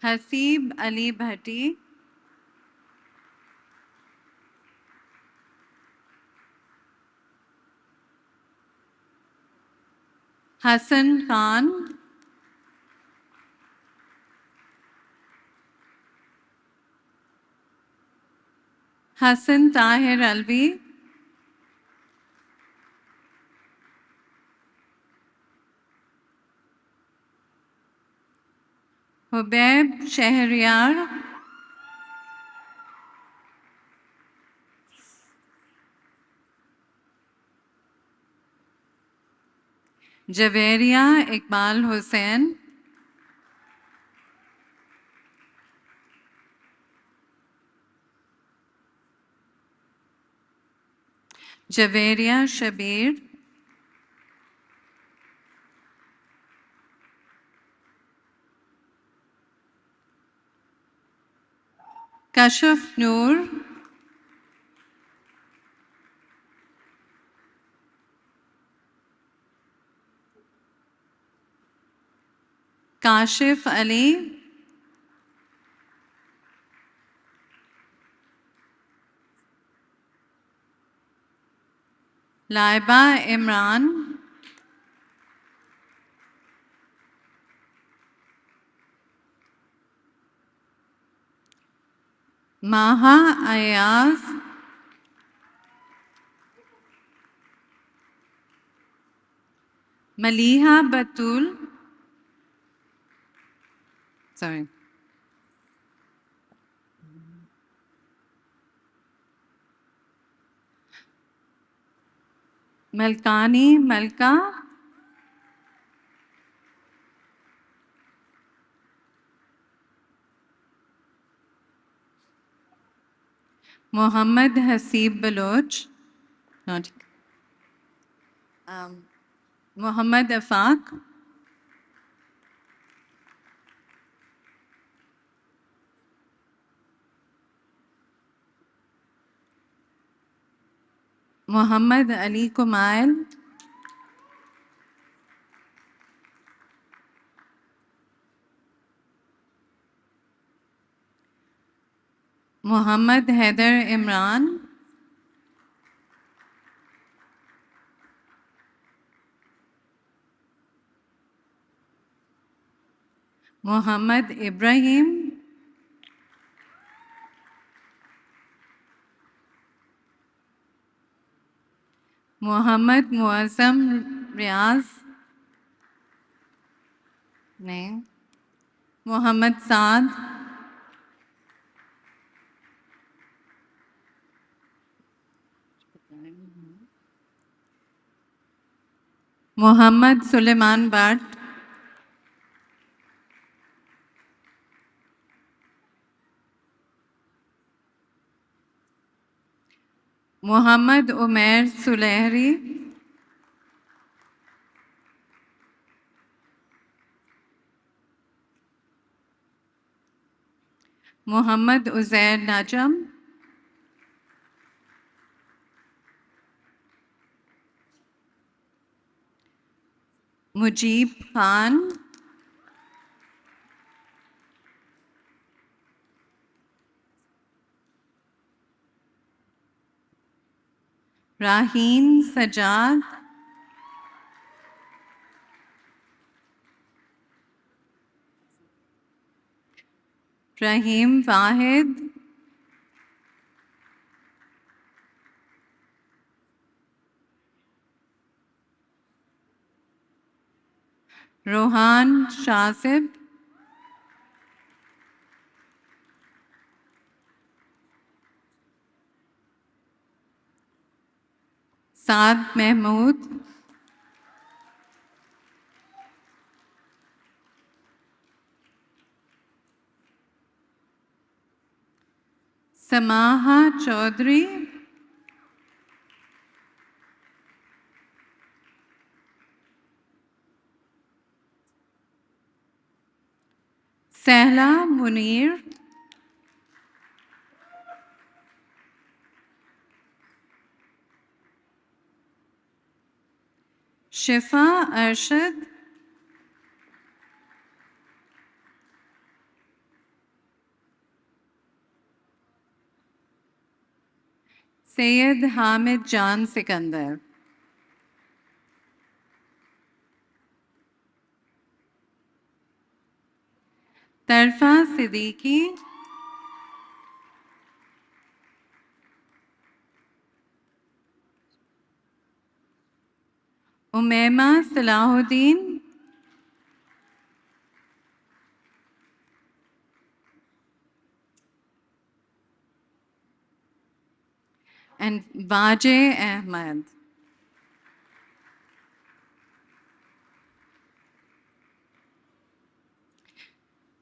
H: Hasib Ali Bhatti. Hassan Khan. Hassan Tahir Alvi, Hubaib Shahryar, Javeria Iqbal Hussain, Javeria Shabir, Kashif Noor, Kashif Ali, Laiba Imran, Maha Ayaz, Maliha Batul, sorry, Malkani Malka, Muhammad Hasib Baloch, not, Muhammad Afaq, Muhammad Ali Kumail, Muhammad Haider Imran, Muhammad Ibrahim, Muhammad Muazzam Riaz, name, Muhammad Saad, Muhammad Suleiman Bhatt, Muhammad Umair Sulehri, Muhammad Uzair Najam, Mujib Khan, Raheen Sajad, Rahim Wahid, Rohan Shazib, Saad Mahmood, Samaha Chaudhry, Sehla Munir, Shifa Arshad, Syed Hamid Jan Sikandar. Tarfa Siddiqui, Umaima Salahuddin. And Vajay Ahmad.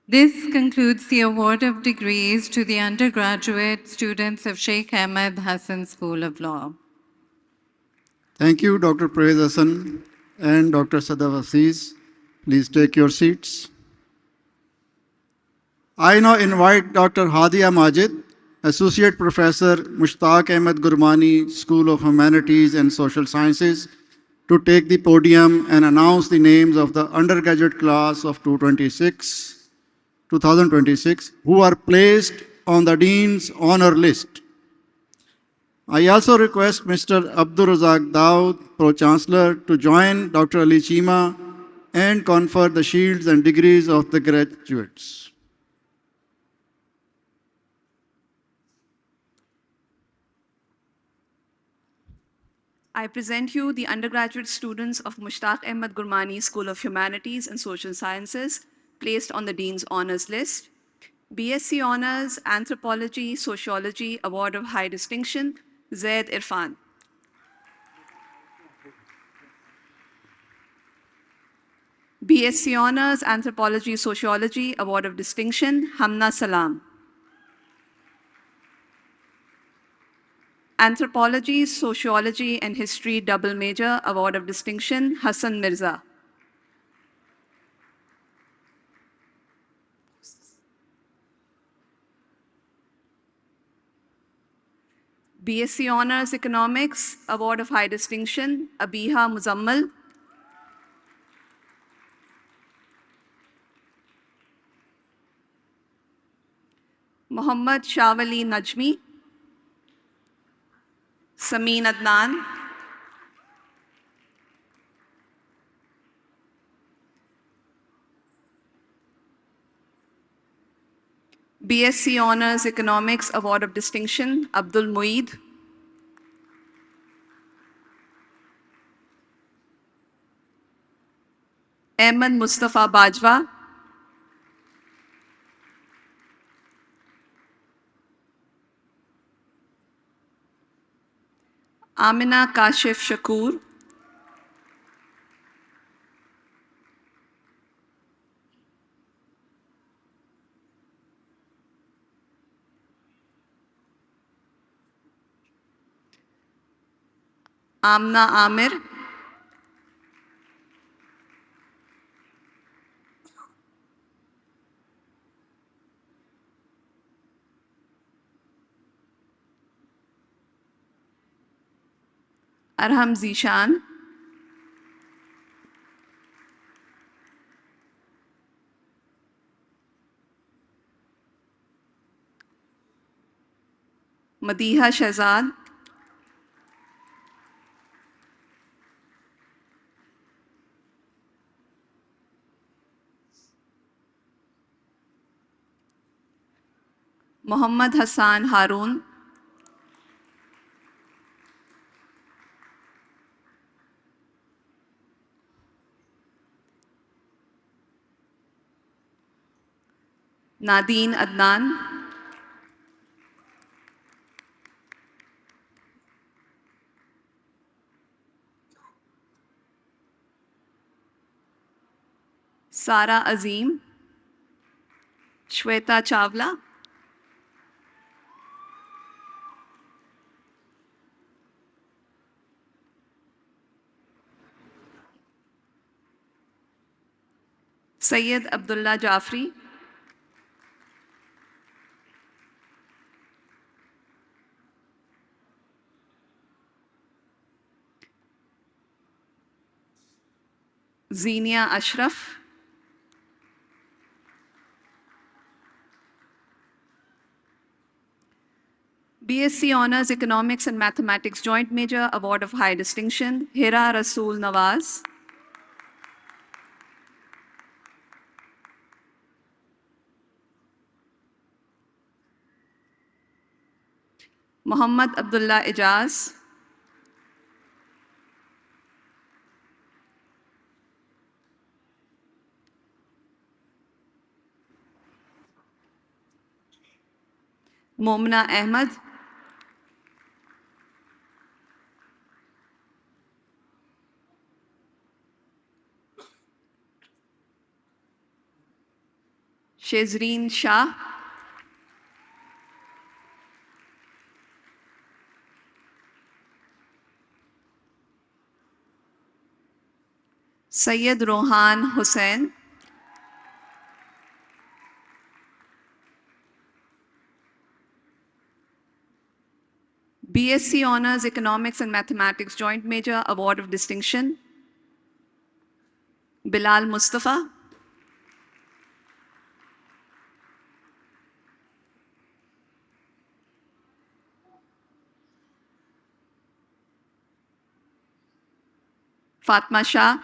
H: This concludes the award of degrees to the undergraduate students of Shaikh Ahmad Hassan School of Law.
A: Thank you, Dr. Pervez Hassan and Dr. Sadaf Aziz. Please take your seats. I now invite Dr. Hadia Majid, Associate Professor, Mushtaq Ahmad Gurmani, School of Humanities and Social Sciences, to take the podium and announce the names of the undergraduate class of 2026, who are placed on the Dean's Honor List. I also request Mr. Abdur Razak Daud, Pro-Chancellor, to join Dr. Ali Chima and confer the shields and degrees of the graduates.
I: I present you the undergraduate students of Mushtaq Ahmad Gurmani School of Humanities and Social Sciences, placed on the Dean's Honors List. BSc Honors, Anthropology, Sociology, Award of High Distinction, Zaid Irfan. BSc Honors, Anthropology, Sociology, Award of Distinction, Hamna Salam. Anthropology, Sociology, and History Double Major, Award of Distinction, Hassan Mirza. BSc Honors, Economics, Award of High Distinction, Abiha Muzammal. Muhammad Shawali Najmi. Sameen Adnan. BSc Honors Economics Award of Distinction, Abdul Mueed. Ahmad Mustafa Bajwa. Amina Kashif Shakur. Amna Amir. Arham Zishan. Madiha Shahzad. Muhammad Hassan Harun. Nadine Adnan. Sara Azim. Shweta Chawla. Syed Abdullah Jafri. Zinia Ashraf. BSc Honors Economics and Mathematics Joint Major, Award of High Distinction, Hira Rasool Nawaz. Muhammad Abdullah Ijaz. Momna Ahmad, Shezreen Shah, Syed Rohan Hussain, BSc Honors Economics and Mathematics Joint Major Award of Distinction, Bilal Mustafa, Fatma Shah,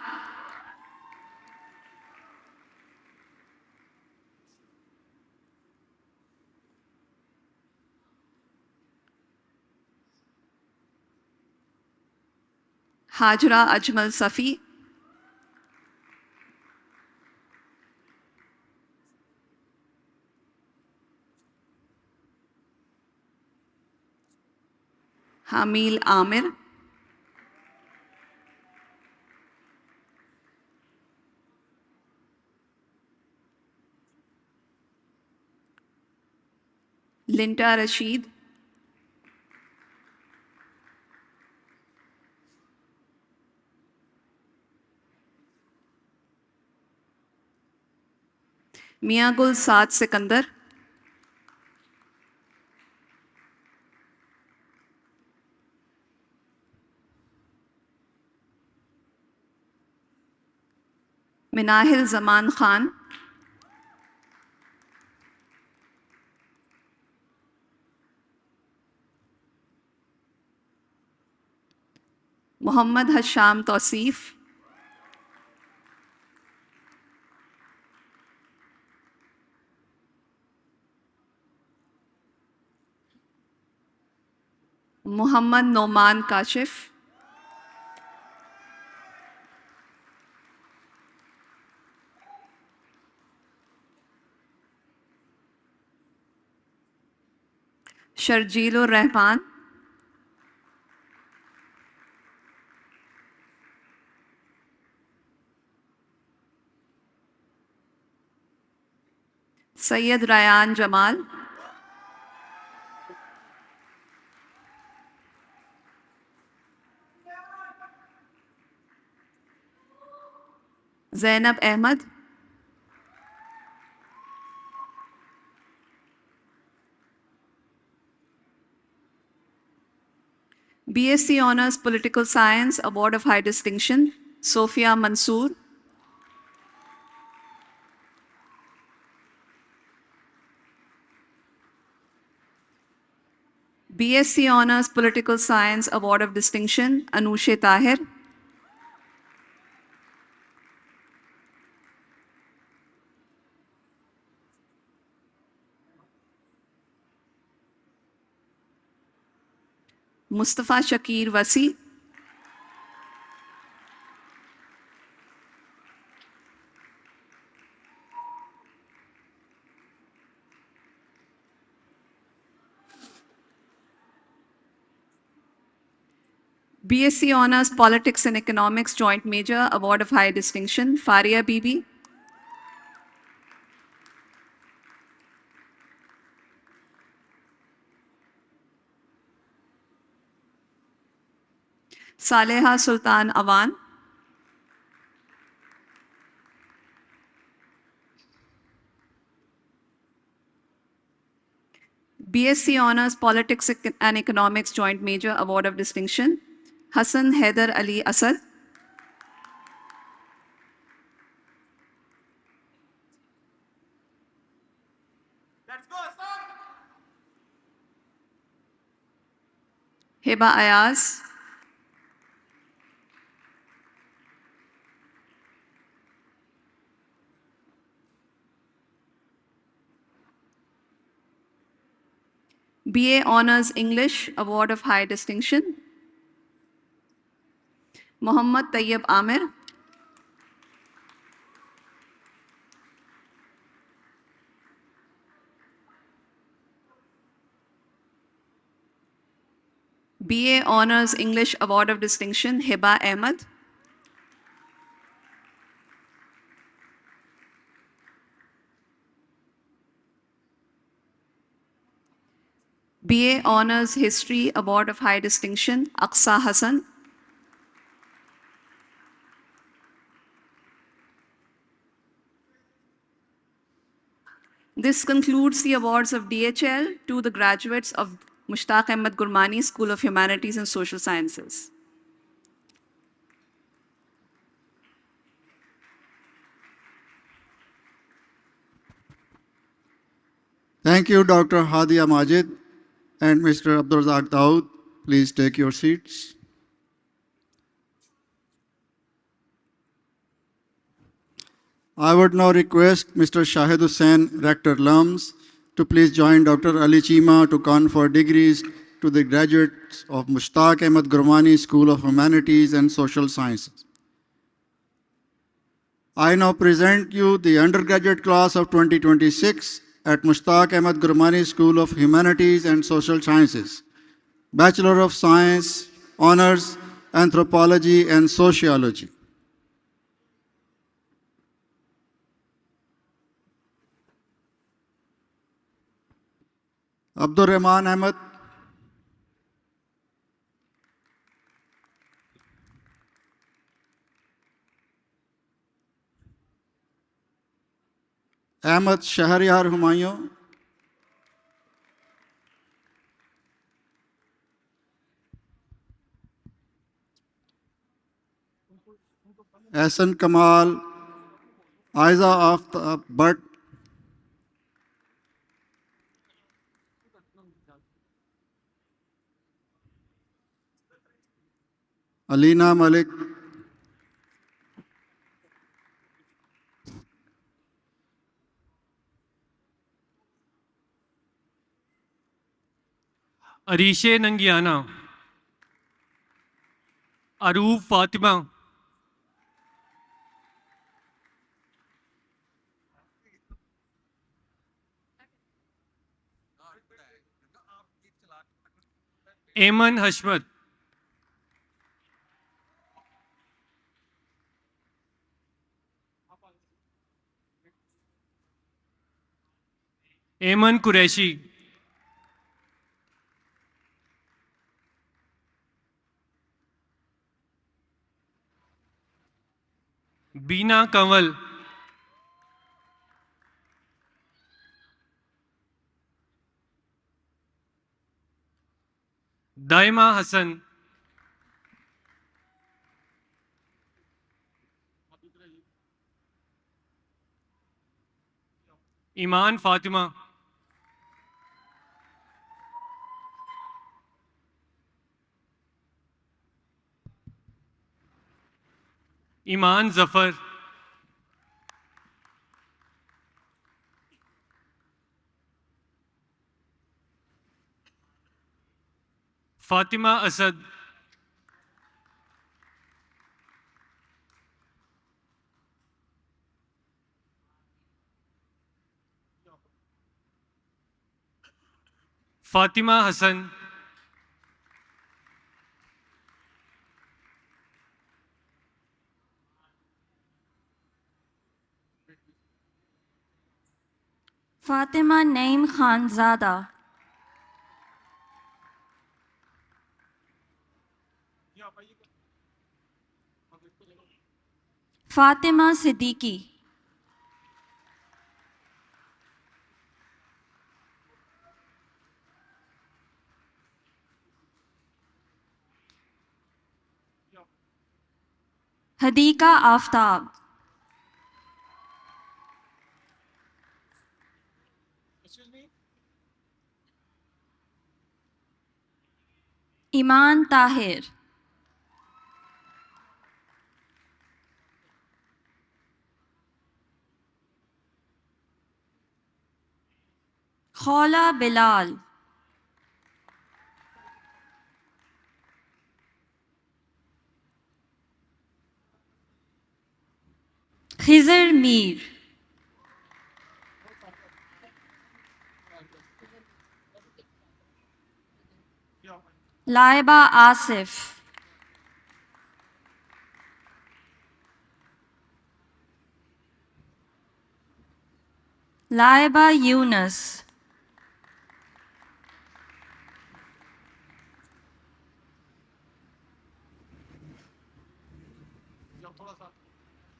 I: Hajra Ajmal Safi, Hamil Amir, Linta Rashid, Miagul Saad Sikandar, Minahil Zaman Khan, Muhammad Hasham Tausif, Muhammad Noman Kashif, Sharjilur Rahman, Syed Rayan Jamal, Zainab Ahmad, BSc Honors Political Science Award of High Distinction, Sophia Mansoor, BSc Honors Political Science Award of Distinction, Anushe Tahir, Mustafa Shakir Wasi, BSc Honors Politics and Economics Joint Major Award of High Distinction, Faria Bibi, Saleha Sultan Awan, BSc Honors Politics and Economics Joint Major Award of Distinction, Hassan Haider Ali Asad, Heba Ayaz, BA Honors English Award of High Distinction, Muhammad Tayyib Amir, BA Honors English Award of Distinction, Hiba Ahmad. BA Honors History Award of High Distinction, Aqsa Hassan. This concludes the awards of DHL to the graduates of Mushtaq Ahmad Gurmani School of Humanities and Social Sciences.
A: Thank you, Dr. Hadia Majid and Mr. Abdul Razak Daud. Please take your seats. I would now request Mr. Shahid Hussain, Rector LUMS, to please join Dr. Ali Chima to confer degrees to the graduates of Mushtaq Ahmad Gurmani School of Humanities and Social Sciences. I now present you the undergraduate class of 2026 at Mushtaq Ahmad Gurmani School of Humanities and Social Sciences, Bachelor of Science, Honors, Anthropology and Sociology. Abdur Rahman Ahmad. Ahmad Shahryar Humayun. Hassan Kamal, Aiza Aftab Bhatt, Alina Malik,
J: Arishe Nangiana, Aroof Fatima, Ayman Hashmat, Ayman Qureshi, Bina Kanwal, Daima Hassan, Iman Fatima, Iman Zafar, Fatima Asad, Fatima Hassan,
F: Fatima Naim Khanzada. Fatima Siddiqui. Hadika Aftab. Iman Tahir. Khola Bilal. Khizr Mir. Laiba Asif. Laiba Yunus.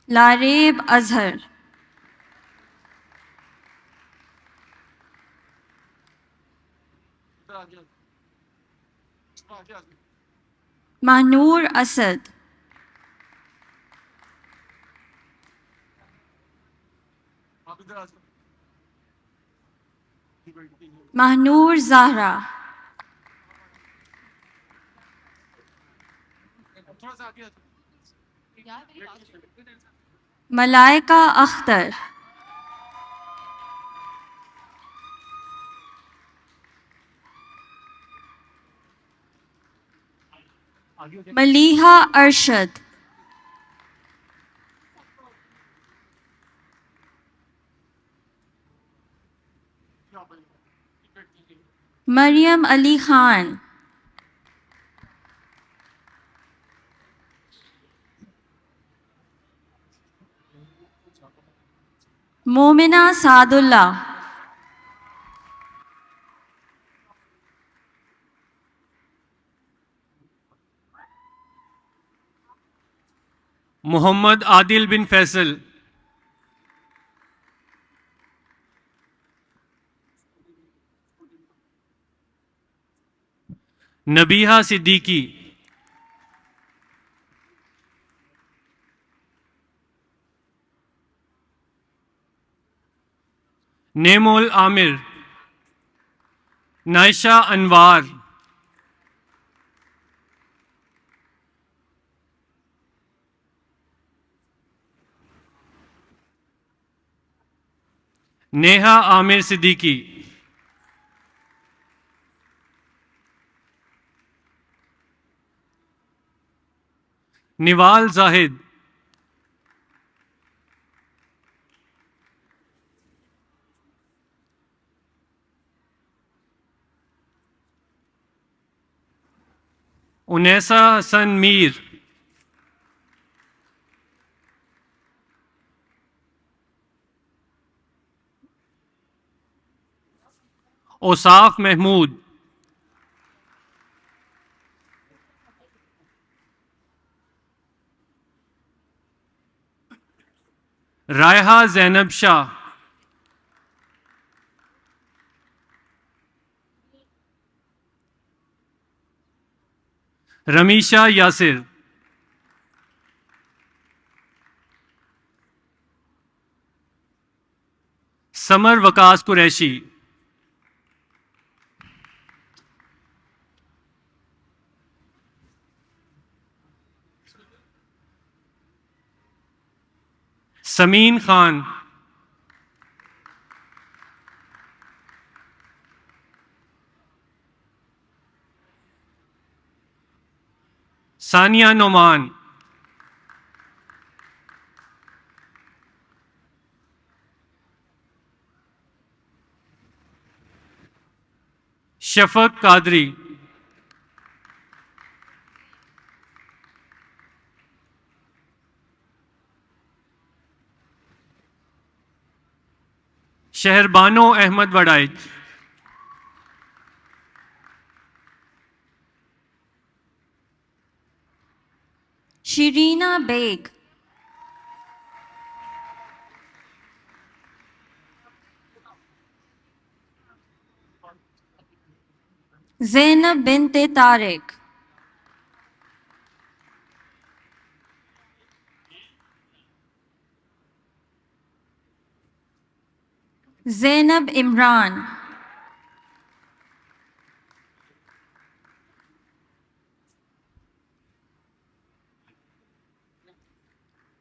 F: Larib Azhar. Mahnoor Asad. Mahnoor Zahra. Malaika Akhtar. Maliha Arshad. Maryam Ali Khan. Momina Saadullah.
J: Muhammad Adil bin Faisal. Nabiha Siddiqui. Nemol Amir. Naisha Anwar. Neha Amir Siddiqui. Niwal Zahid. Unesa Hassan Mir. Osaf Mahmood. Raiha Zainab Shah. Ramisha Yasir. Samar Wakas Qureshi. Sameen Khan. Sania Noman. Shafaq Qadri. Shehrbano Ahmad Wadaij.
F: Shirina Beg. Zainab Binte Tariq. Zainab Imran.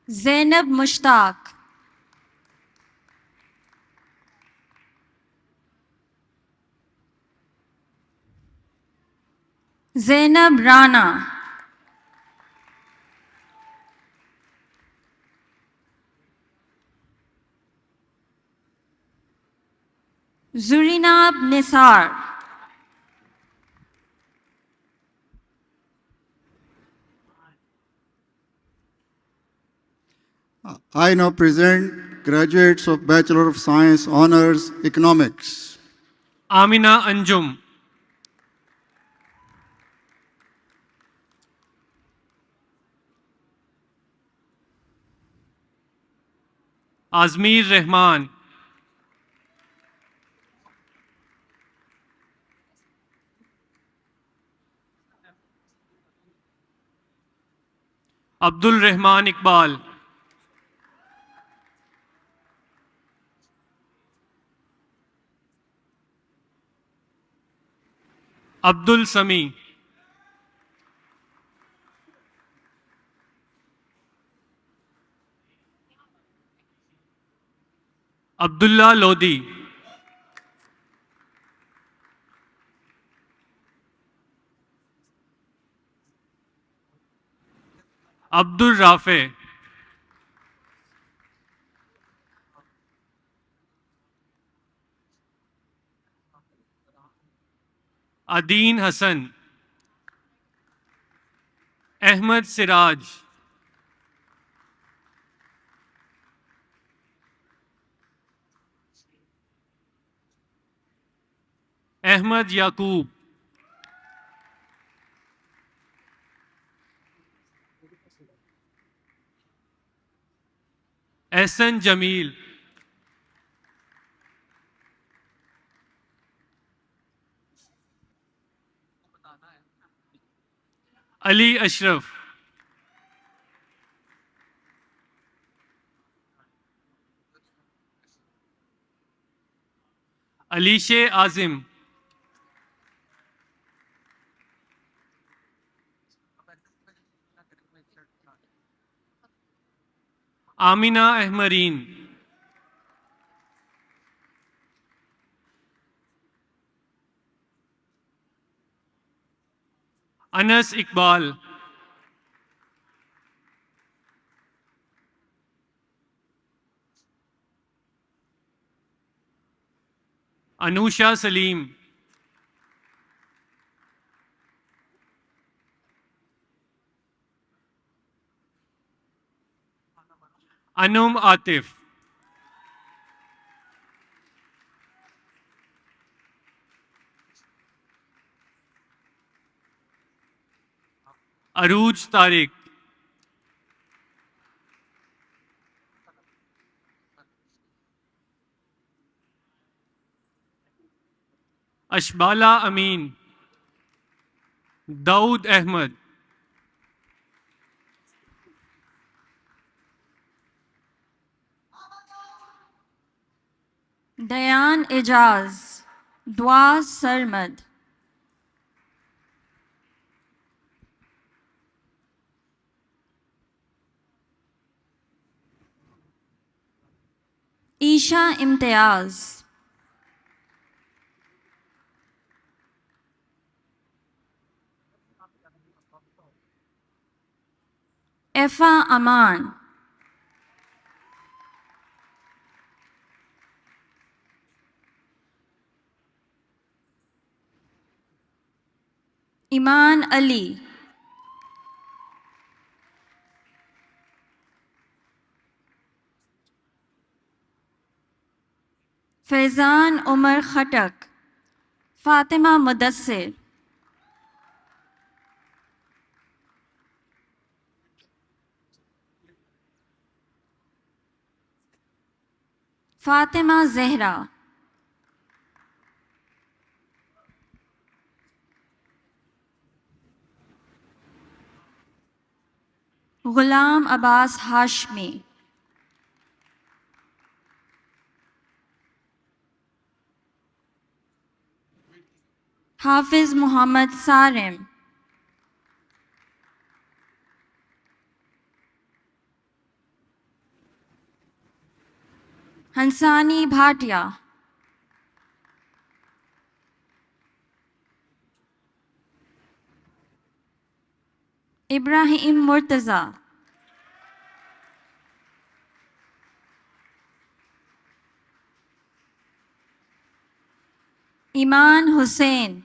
F: Zainab Mushtaq. Zainab Rana. Zurinab Nisar.
A: I now present graduates of Bachelor of Science Honors Economics.
J: Amina Anjum, Azmir Rehman, Abdul Rehman Iqbal, Abdul Sami, Abdullah Lodi, Abdul Rafe, Adeen Hassan, Ahmad Siraj, Ahmad Yaqub, Ehsan Jamil, Ali Ashraf, Alishe Azim, Amina Ahmareen, Anas Iqbal, Anusha Salim, Anum Atif, Aruj Tariq, Ashbala Amin, Daud Ahmad,
K: Dayan Ejaz, Dua Sarmad, Isha Imtiaz, Efa Aman, Iman Ali, Faizan Umar Khatak, Fatima Mudassir, Fatima Zehra, Ghulam Abbas Hashmi, Hafiz Muhammad Sarim, Hansani Bhatia, Ibrahim Murtaza, Iman Hussain,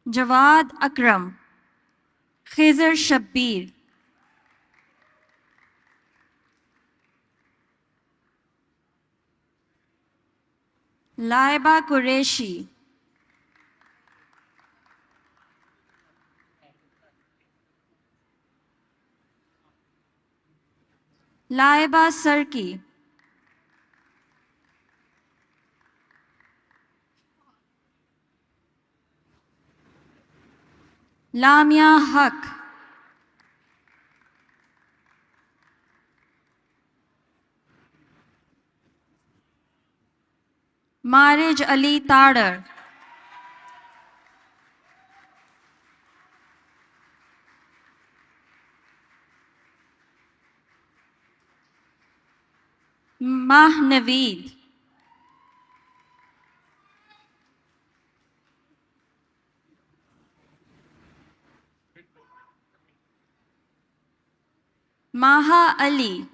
K: Jawad Akram, Khizr Shabbir, Laiba Qureshi, Laiba Sarki, Lamia Haq, Marij Ali Tadar, Mah Naveed, Maha Ali,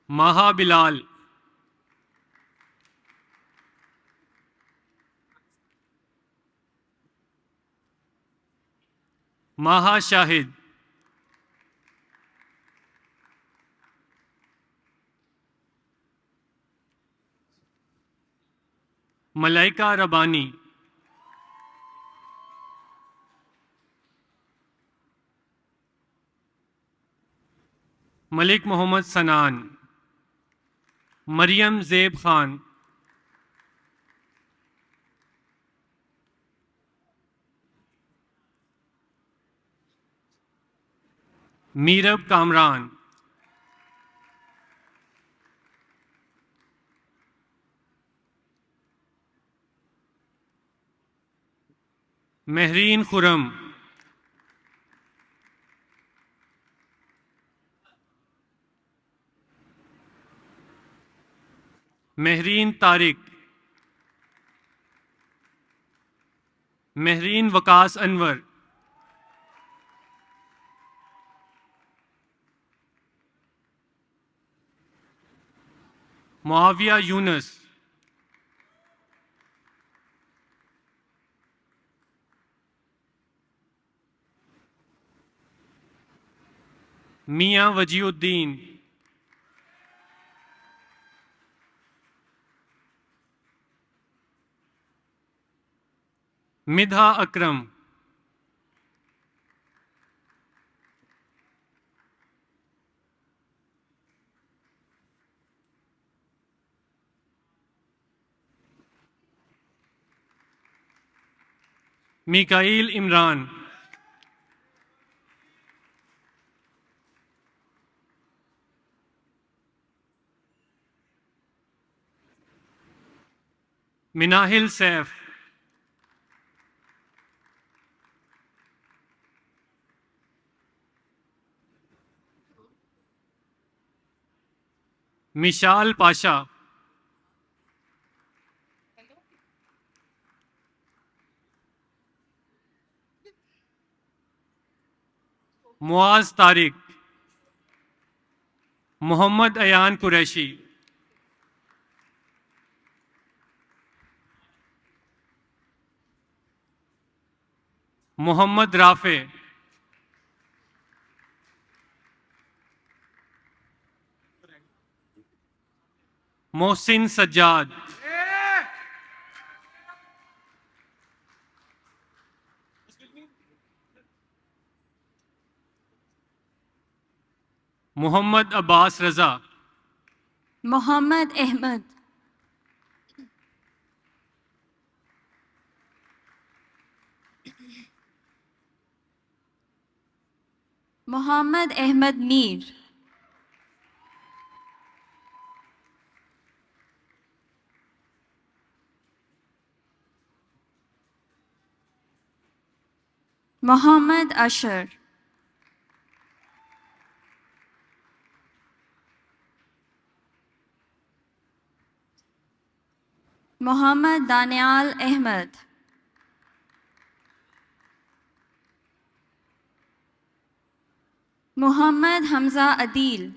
J: Maha Bilal, Maha Shahid, Malaika Rabani, Malik Muhammad Sanan, Maryam Zeb Khan, Meerab Kamran, Mehreen Khurram, Mehreen Tariq, Mehreen Waqas Anwar, Muawiya Yunus, Mia Wajiuddin, Midha Akram, Mikael Imran, Minahil Saif, Mishal Pasha, Muaz Tariq, Muhammad Ayan Qureshi, Muhammad Rafe, Mohsin Sajjad, Muhammad Abbas Raza,
K: Muhammad Ahmad, Muhammad Ahmad Mir, Muhammad Ashar, Muhammad Danial Ahmad, Muhammad Hamza Adil,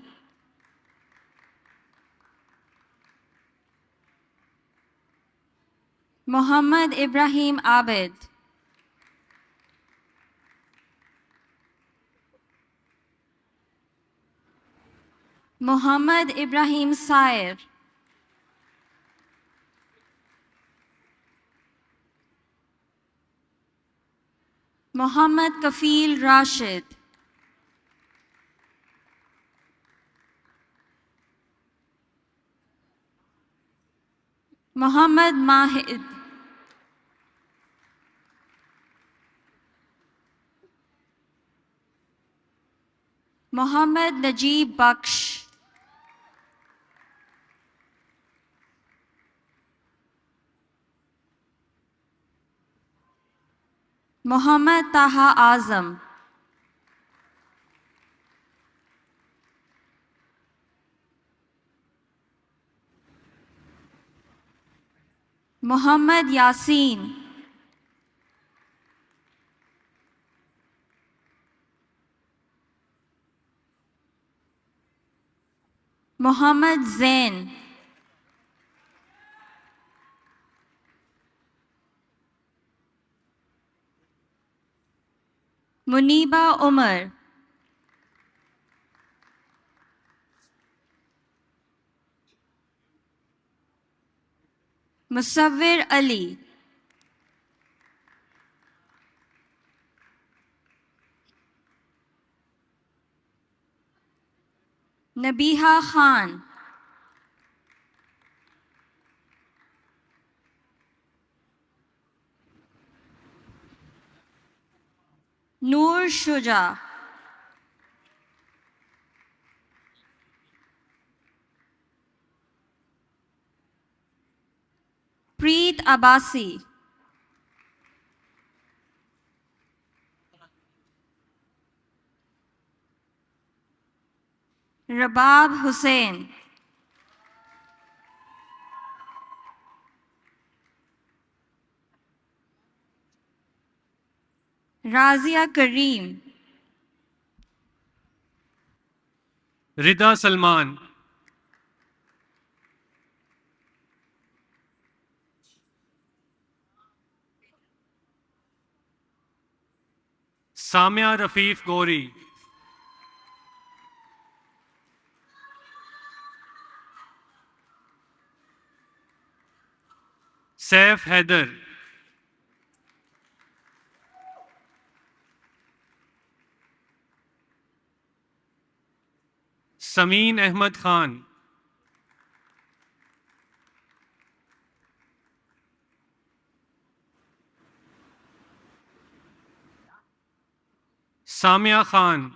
K: Muhammad Ibrahim Abid. Muhammad Ibrahim Sair. Muhammad Kafil Rashid. Muhammad Mahid. Muhammad Najib Baksh. Muhammad Taha Azam. Muhammad Yasin. Muhammad Zain. Muniba Umar. Musawwir Ali. Nabiha Khan. Noor Shuja. Preet Abasi. Rabab Hussain. Razia Kareem.
J: Rida Salman. Samia Rafif Gori. Saif Haider. Sameen Ahmad Khan. Samia Khan.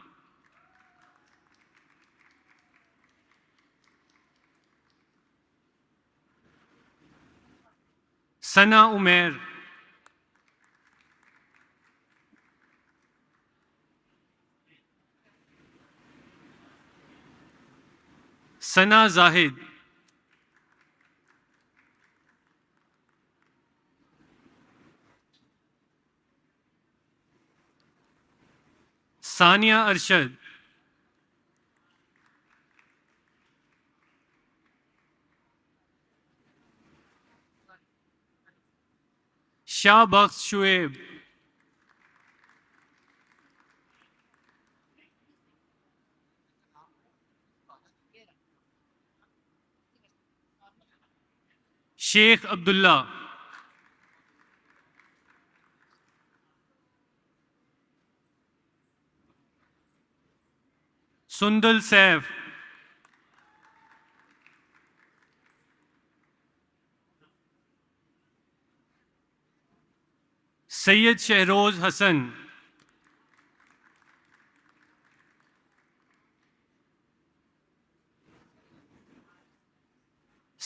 J: Sana Umair. Sana Zahid. Sania Arshad. Shah Baksh Shuaib. Sheikh Abdullah. Sundal Saif. Sayyid Shehroz Hassan.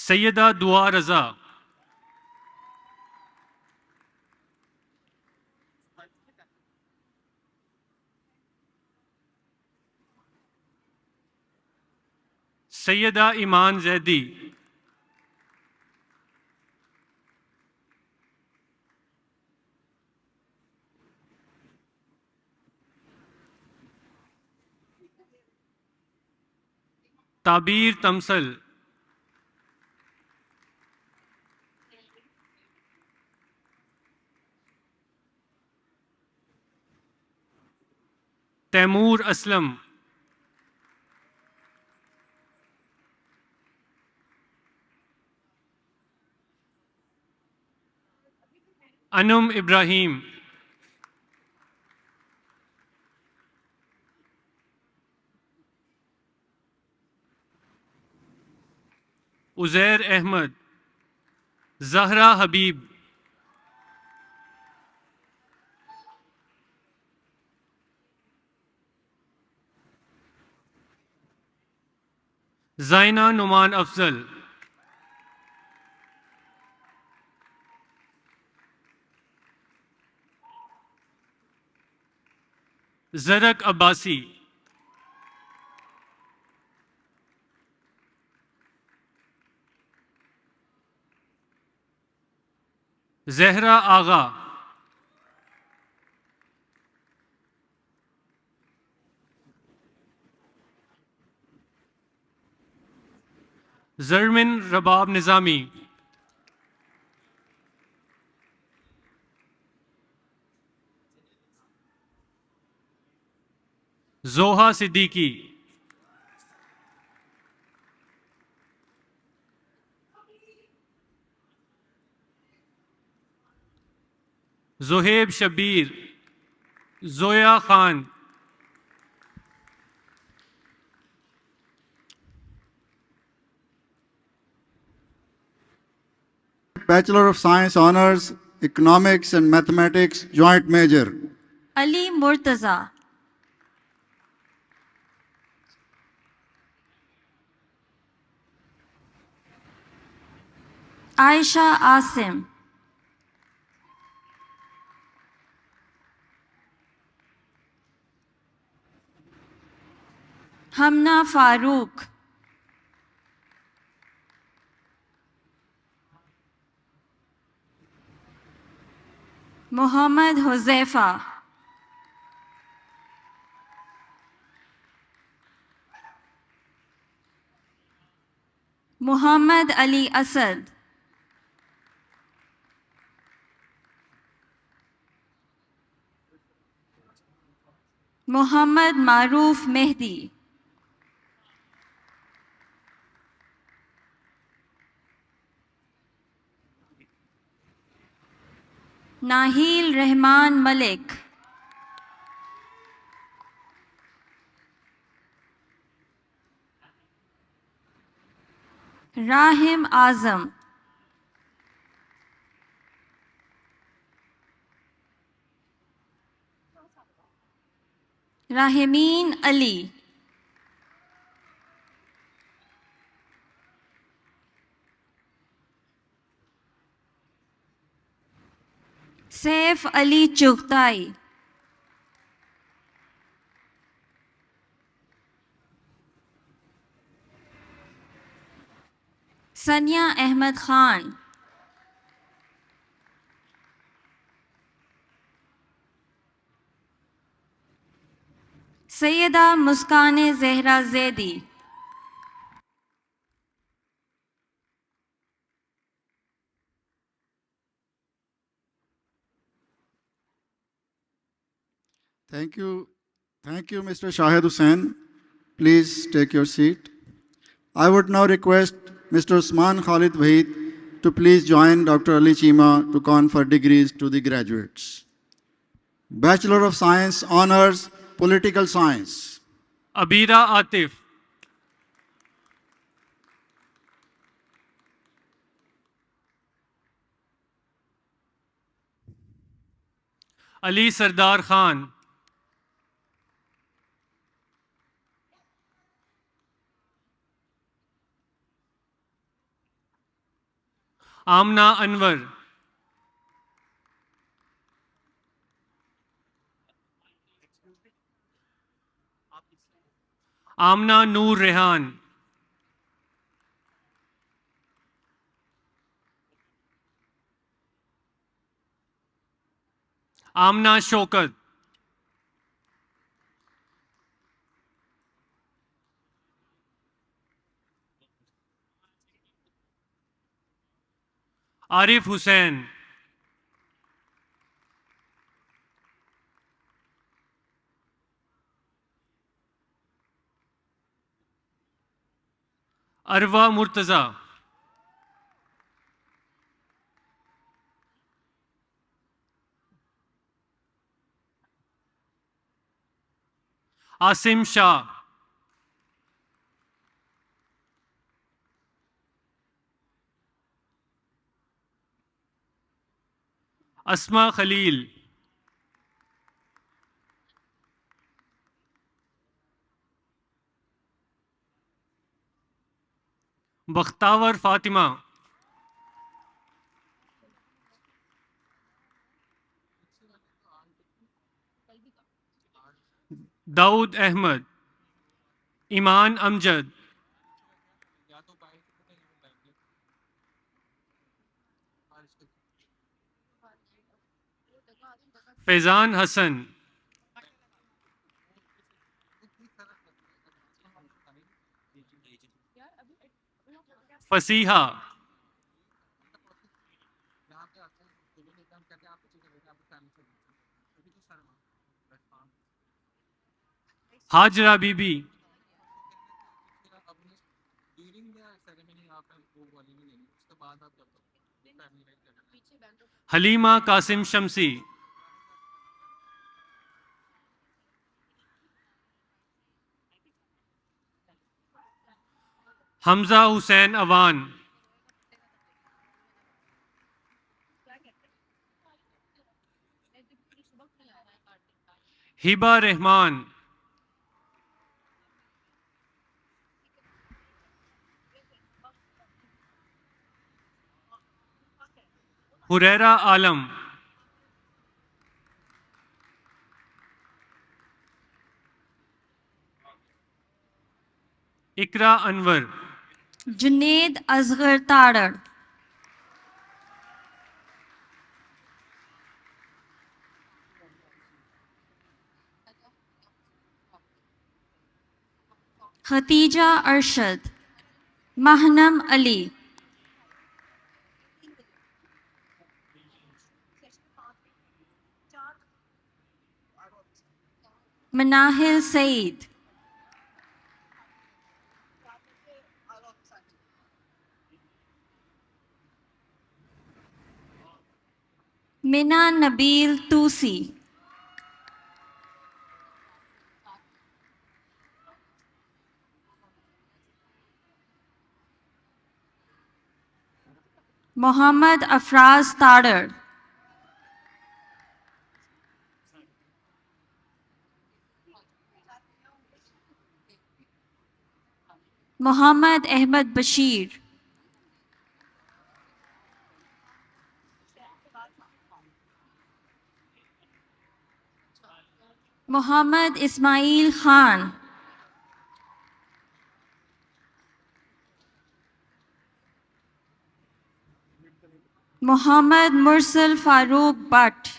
J: Sayyida Dua Raza. Sayyida Iman Zaidi. Tabir Tamsal. Taimur Aslam, Anum Ibrahim, Uzair Ahmad, Zahra Habib, Zaina Numan Afzal, Zarak Abbasi, Zehra Agha, Zarmin Rabab Nizami, Zoha Siddiqui, Zohaib Shabir, Zoya Khan,
A: Bachelor of Science Honors, Economics and Mathematics, Joint Major.
K: Ali Murtaza, Aisha Asim, Hamna Farooq, Muhammad Huzaifa, Muhammad Ali Asad, Muhammad Maroof Mehdi, Nahil Rahman Malik, Rahim Azam, Rahimin Ali, Saif Ali Chughtai, Sania Ahmed Khan, Sayyida Muskane Zehra Zaidi,
A: Thank you. Thank you, Mr. Shahid Hussain. Please take your seat. I would now request Mr. Usman Khalid Wahid to please join Dr. Ali Chima to confer degrees to the graduates. Bachelor of Science Honors, Political Science.
J: Abira Atif, Ali Sardar Khan, Amna Anwar, Amna Noor Rehan, Amna Shokat, Arif Hussain, Arwa Murtaza, Asim Shah, Asma Khalil, Bakhtawar Fatima, Dawood Ahmad, Iman Amjad, Faizan Hasan, फसीहा, Hazra Bibi, Halima Qasim Shamsi, Hamza Hussain Awan, Hiba Rahman, Huraira Alam, Iqra Anwar,
K: Junaid Asghar Tarar, Khadija Arshad, महनम Ali, Manahil Saeed, मिना नबील तूसी, मोहम्मद अफराज तारड़, मोहम्मद अहमद बशीर, मोहम्मद इस्माइल खान, मोहम्मद मुरसल फारूक भट्ट,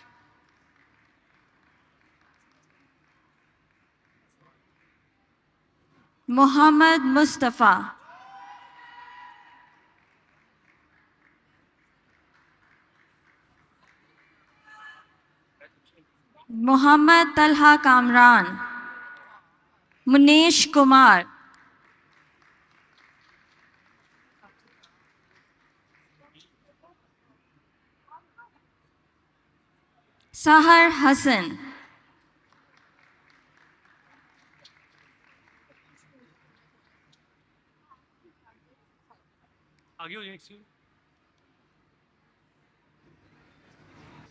K: मोहम्मद मुस्तफ़ा, मोहम्मद तलहा कामरान, मुनेश कुमार, सहर हसन,
J: आगे हो जाए।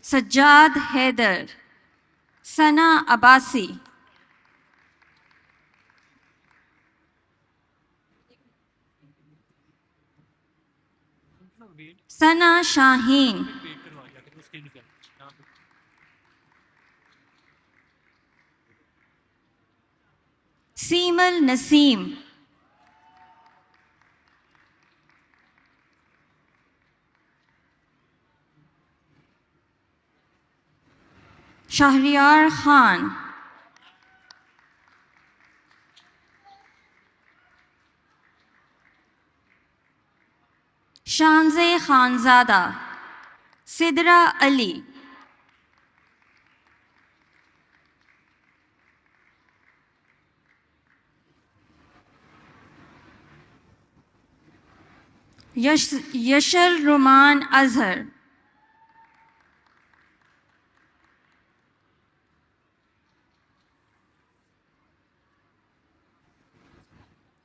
K: सज्जाद हैदर, सना अब्बासी, सना Shaheen, सीमल Naseem, Shahryar Khan, शानजे Khanzada, Sidra Ali, Yashal रुमान Azhar,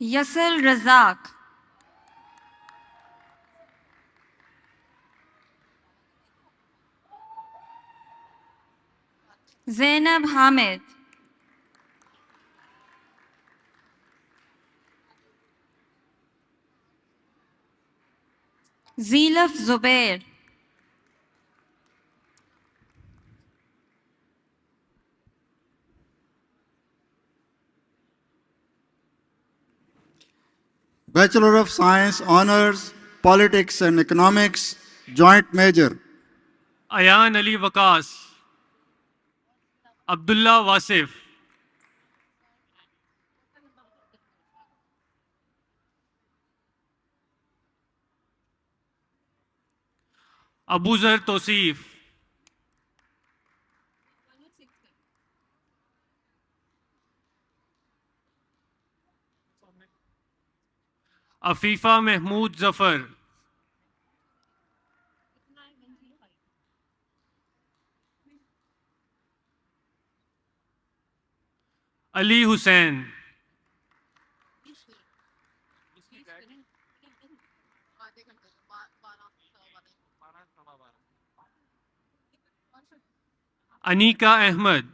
K: यसल Razzaq, Zainab Hamid, Zilaf Zubair,
A: Bachelor of Science, Honors, Politics and Economics, Joint Major.
J: Ayan Ali Waqas, Abdullah Wasif, Abuzar Tosif, Afifa Mahmood Zafar, Ali Hussain, Anika Ahmad,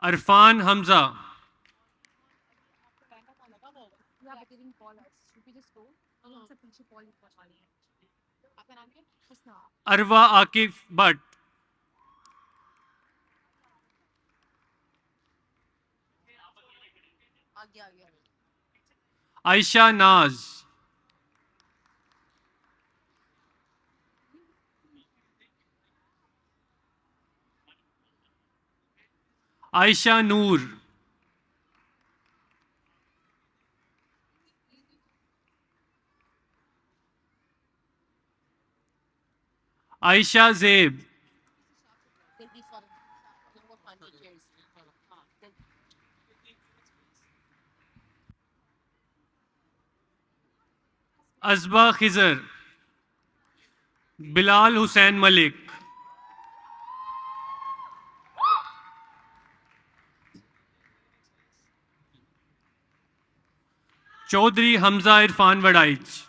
J: Arfan Hamza, Arwa Akif Butt, Aisha Naz, Aisha Noor, Aisha Zaib, Azba Khizar, Bilal Hussain Malik, Chaudhry Hamza Irfan Wadaich,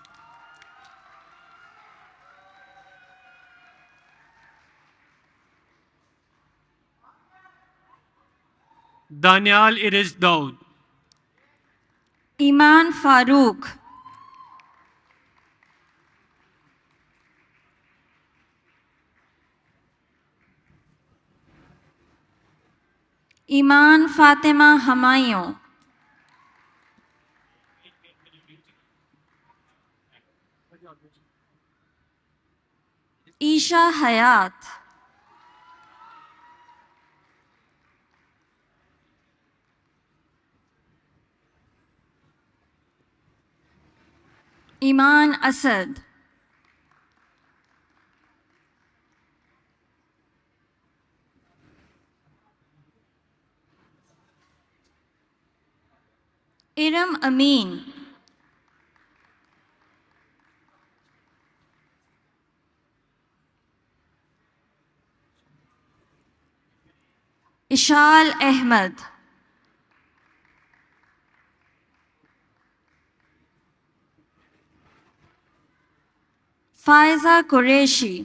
J: Danial Irish Daud,
K: ईमान फारूक, ईमान फातिमा हमायूं, ईशा हयात, ईमान असद, इरम अमीन, इशाल अहमद, फायजा कुरैशी,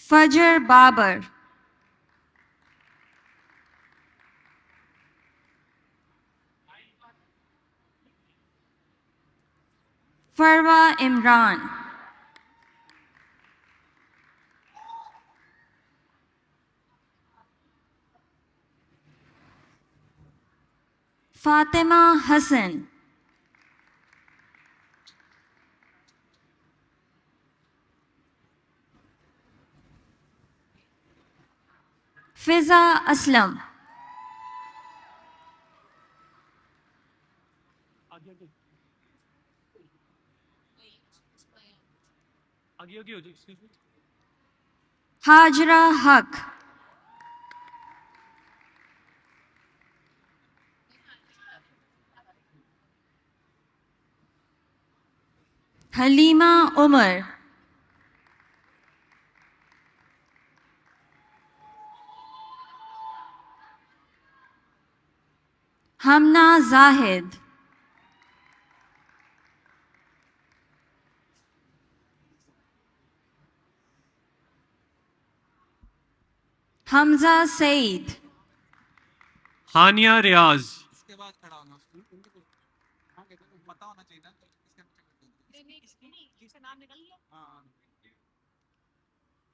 K: फजर बाबर, फरवा इमरान, फातिमा हसन, फिजा Aslam, Hajra Haq, Halima Umar, Hamna Zahid, Hamza Said,
J: हानिया रियाज,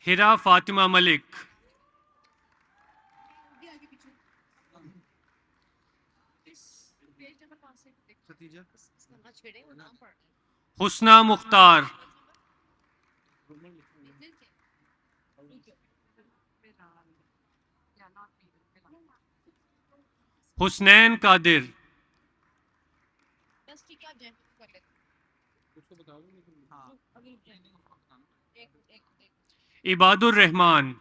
J: हिरा फातिमा मलिक, हुस्ना मुख्तार, हुसनैन कादिर, इबादुर रहमान,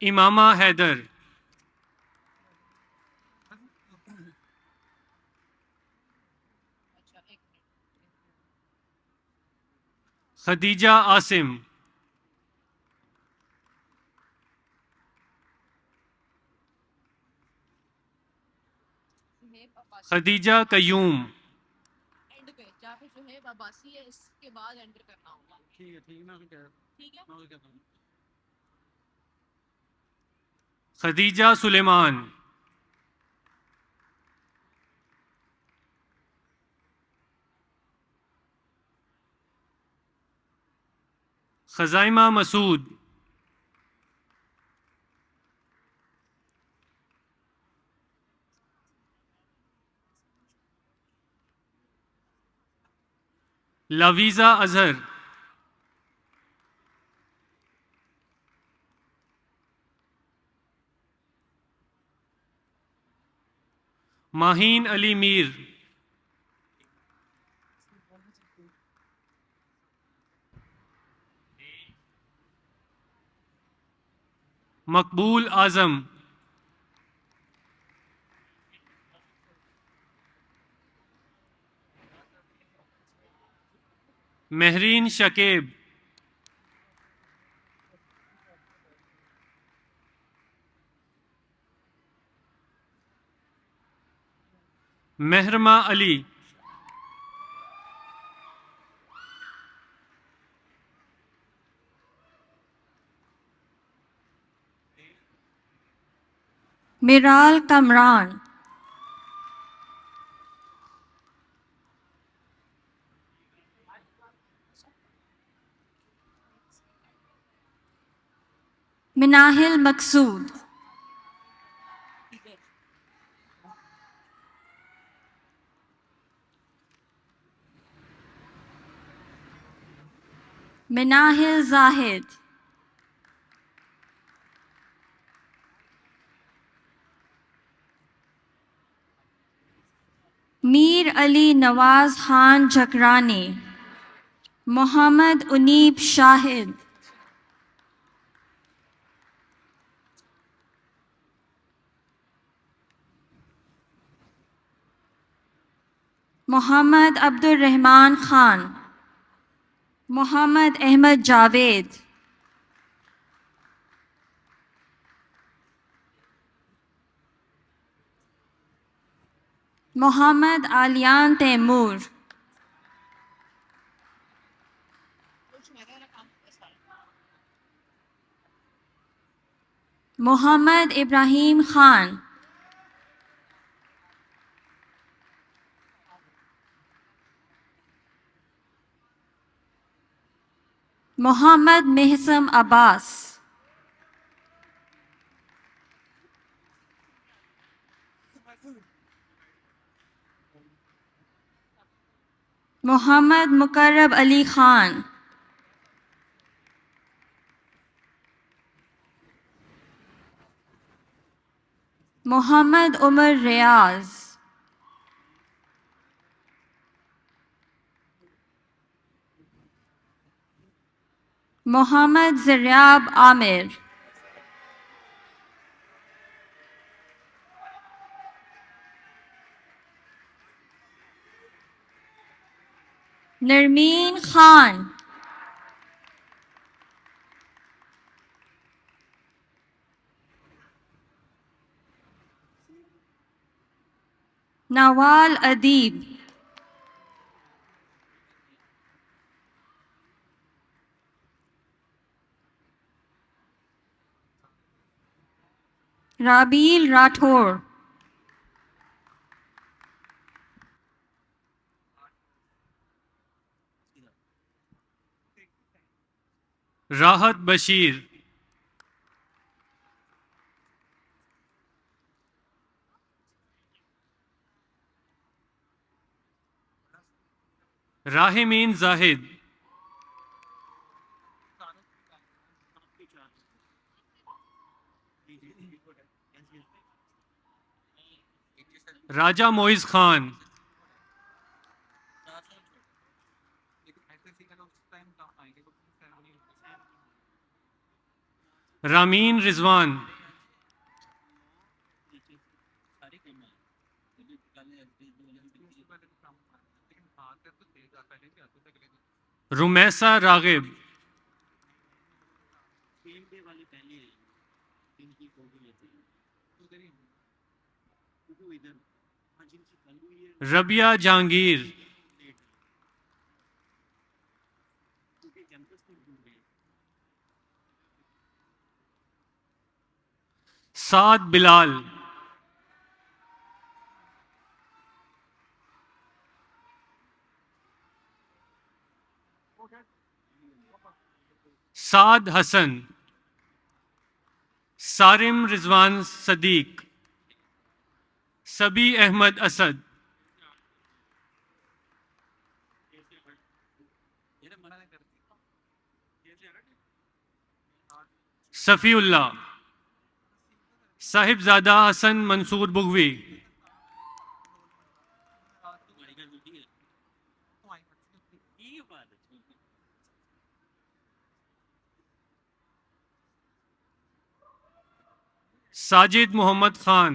J: इमामा हैदर, खदीजा आसिम, खदीजा कयूम, खदीजा सुलेमान, खजाइमा मसूद, लवीजा अजहर, माहीन अली मीर, मकबूल आजम, Mehreen Shakib, Mehram Ali,
K: Miral Kamran, Minahil Maqsood, Minahil Zahid, Mir Ali Nawaz Khan Jakrani, Muhammad Uneeb Shahid, Muhammad Abdur Rahman Khan, Muhammad Ahmad Javed, Muhammad Alian Taimur, Muhammad Ibrahim Khan, Muhammad Mihsam Abbas, Muhammad Mukarrab Ali Khan, Muhammad Umar Riaz. Muhammad Zaryab Amir. Nermeen Khan. Nawal Adib. Rabil Rathore.
J: राहत बशीर, राहिमीन जाहिद, राजा मोइज खान, रामीन रिजवान, रुमैसा रागिब, रबिया जहांगीर, साद बिलाल, साद हसन, सारिम रिजवान सदीक, सबी अहमद असद, सफ़ीउल्लाह, साहिबजादा हसन मंसूर बुगवी, साजिद मोहम्मद खान,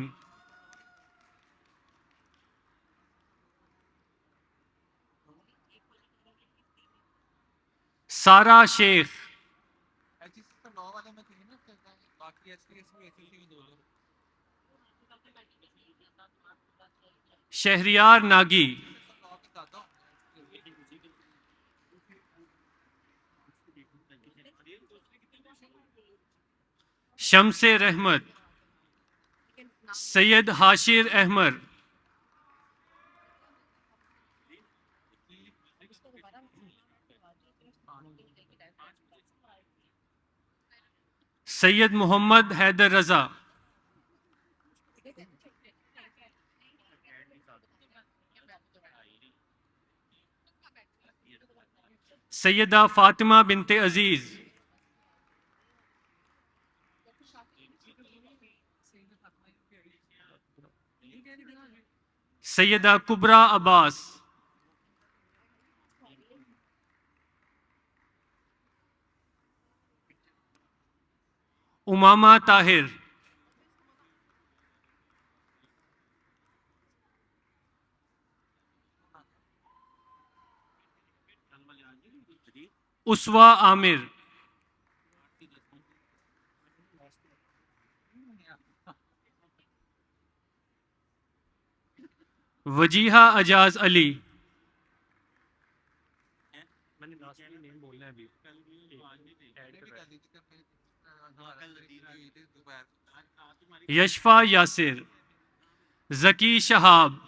J: सारा शेख, शहरियार नागी, शमसे रहमत, सैयद हाशिर अहमद, सैयद मोहम्मद हैदर रजा, सैयदा फातिमा बिनते अजीज, Syeda कुबरा Abbas, Umama Tahir, उसवा Aamir, Wajiha Ajaz Ali, यशफा Yasir, Zaki Shahab,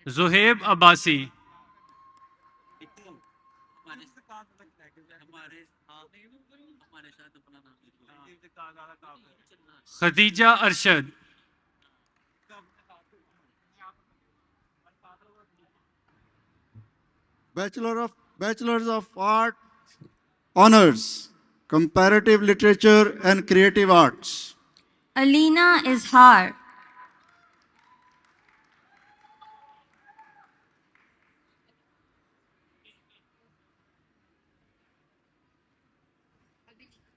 J: Zuheb Abbasi, Khadija Arshad,
A: Bachelor of Bachelors of Art Honors, Comparative Literature and Creative Arts.
K: Alina Izhar.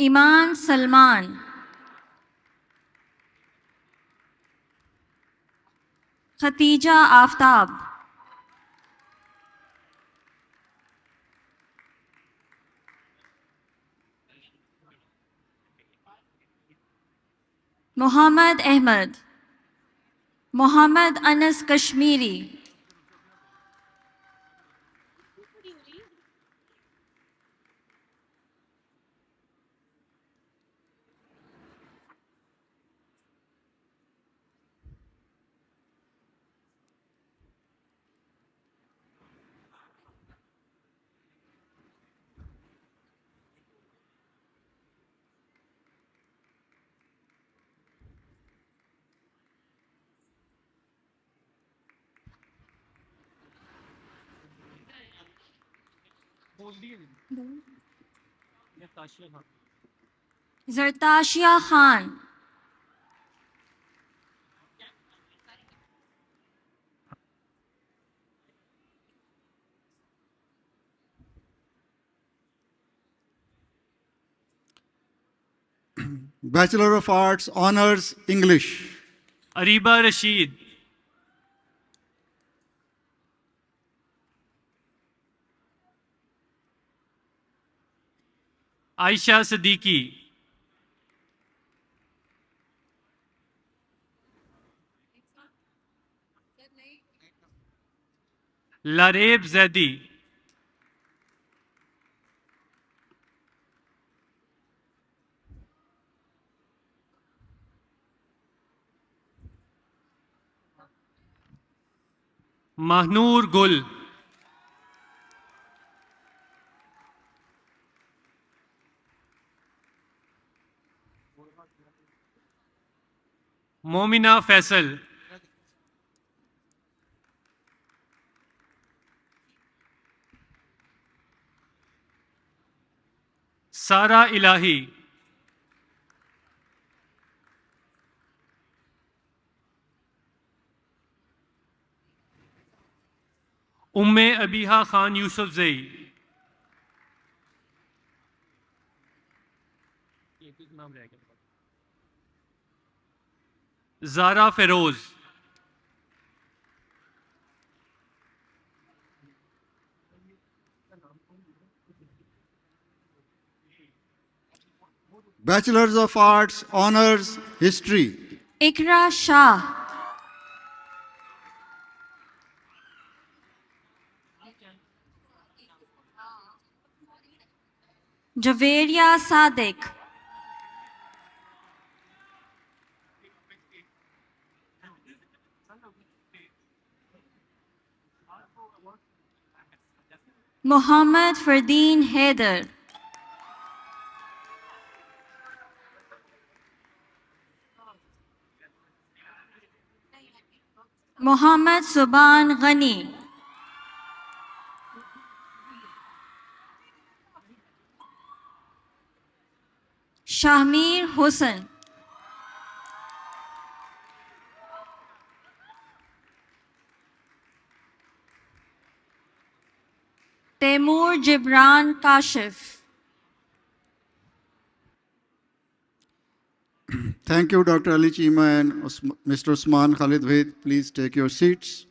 K: Iman Salman. Khatija Aftab. Muhammad Ahmad. Muhammad Anas Kashmiri. Zartashia Khan.
A: Bachelor of Arts Honors English.
J: Ariba Rashid. Aisha Siddiqui. Lareb Zaidi. Mahnoor Gul. Momina Faisal. Sara Ilahi. Umme Abiha Khan Yusuf Zai. Zara Feroz.
A: Bachelors of Arts Honors History.
K: Ikra Shah. Javeria Sadiq. Muhammad Fardeen Haider. Muhammad Subhan Ghani. Shahmir Hussain. Taimur Jibran Kashif.
A: Thank you, Dr. Ali Chima and Mr. Usman Khalid Vaid. Please take your seats.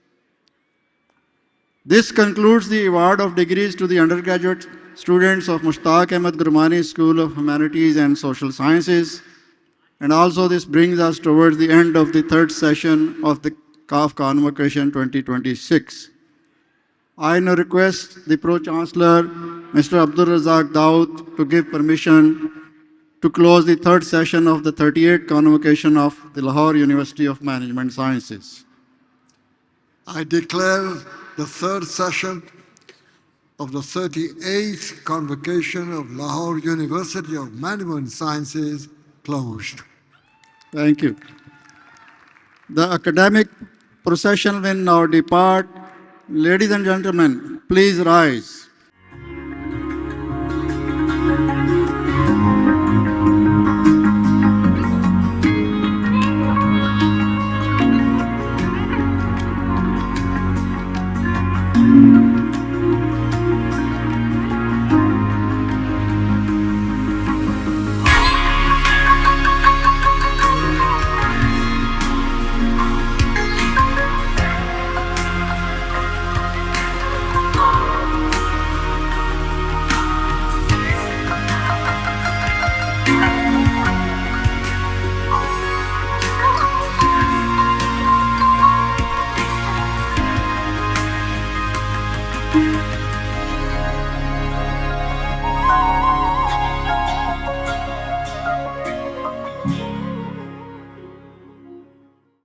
A: This concludes the award of degrees to the undergraduate students of Mushtaq Ahmad Gurmani School of Humanities and Social Sciences. And also this brings us towards the end of the third session of the CAF Convocation 2026. I now request the Pro-Chancellor, Mr. Abdul Razak Daud, to give permission to close the third session of the 38th Convocation of the Lahore University of Management Sciences.
B: I declare the third session of the 38th Convocation of Lahore University of Management Sciences closed.
A: Thank you. The academic procession will now depart. Ladies and gentlemen, please rise.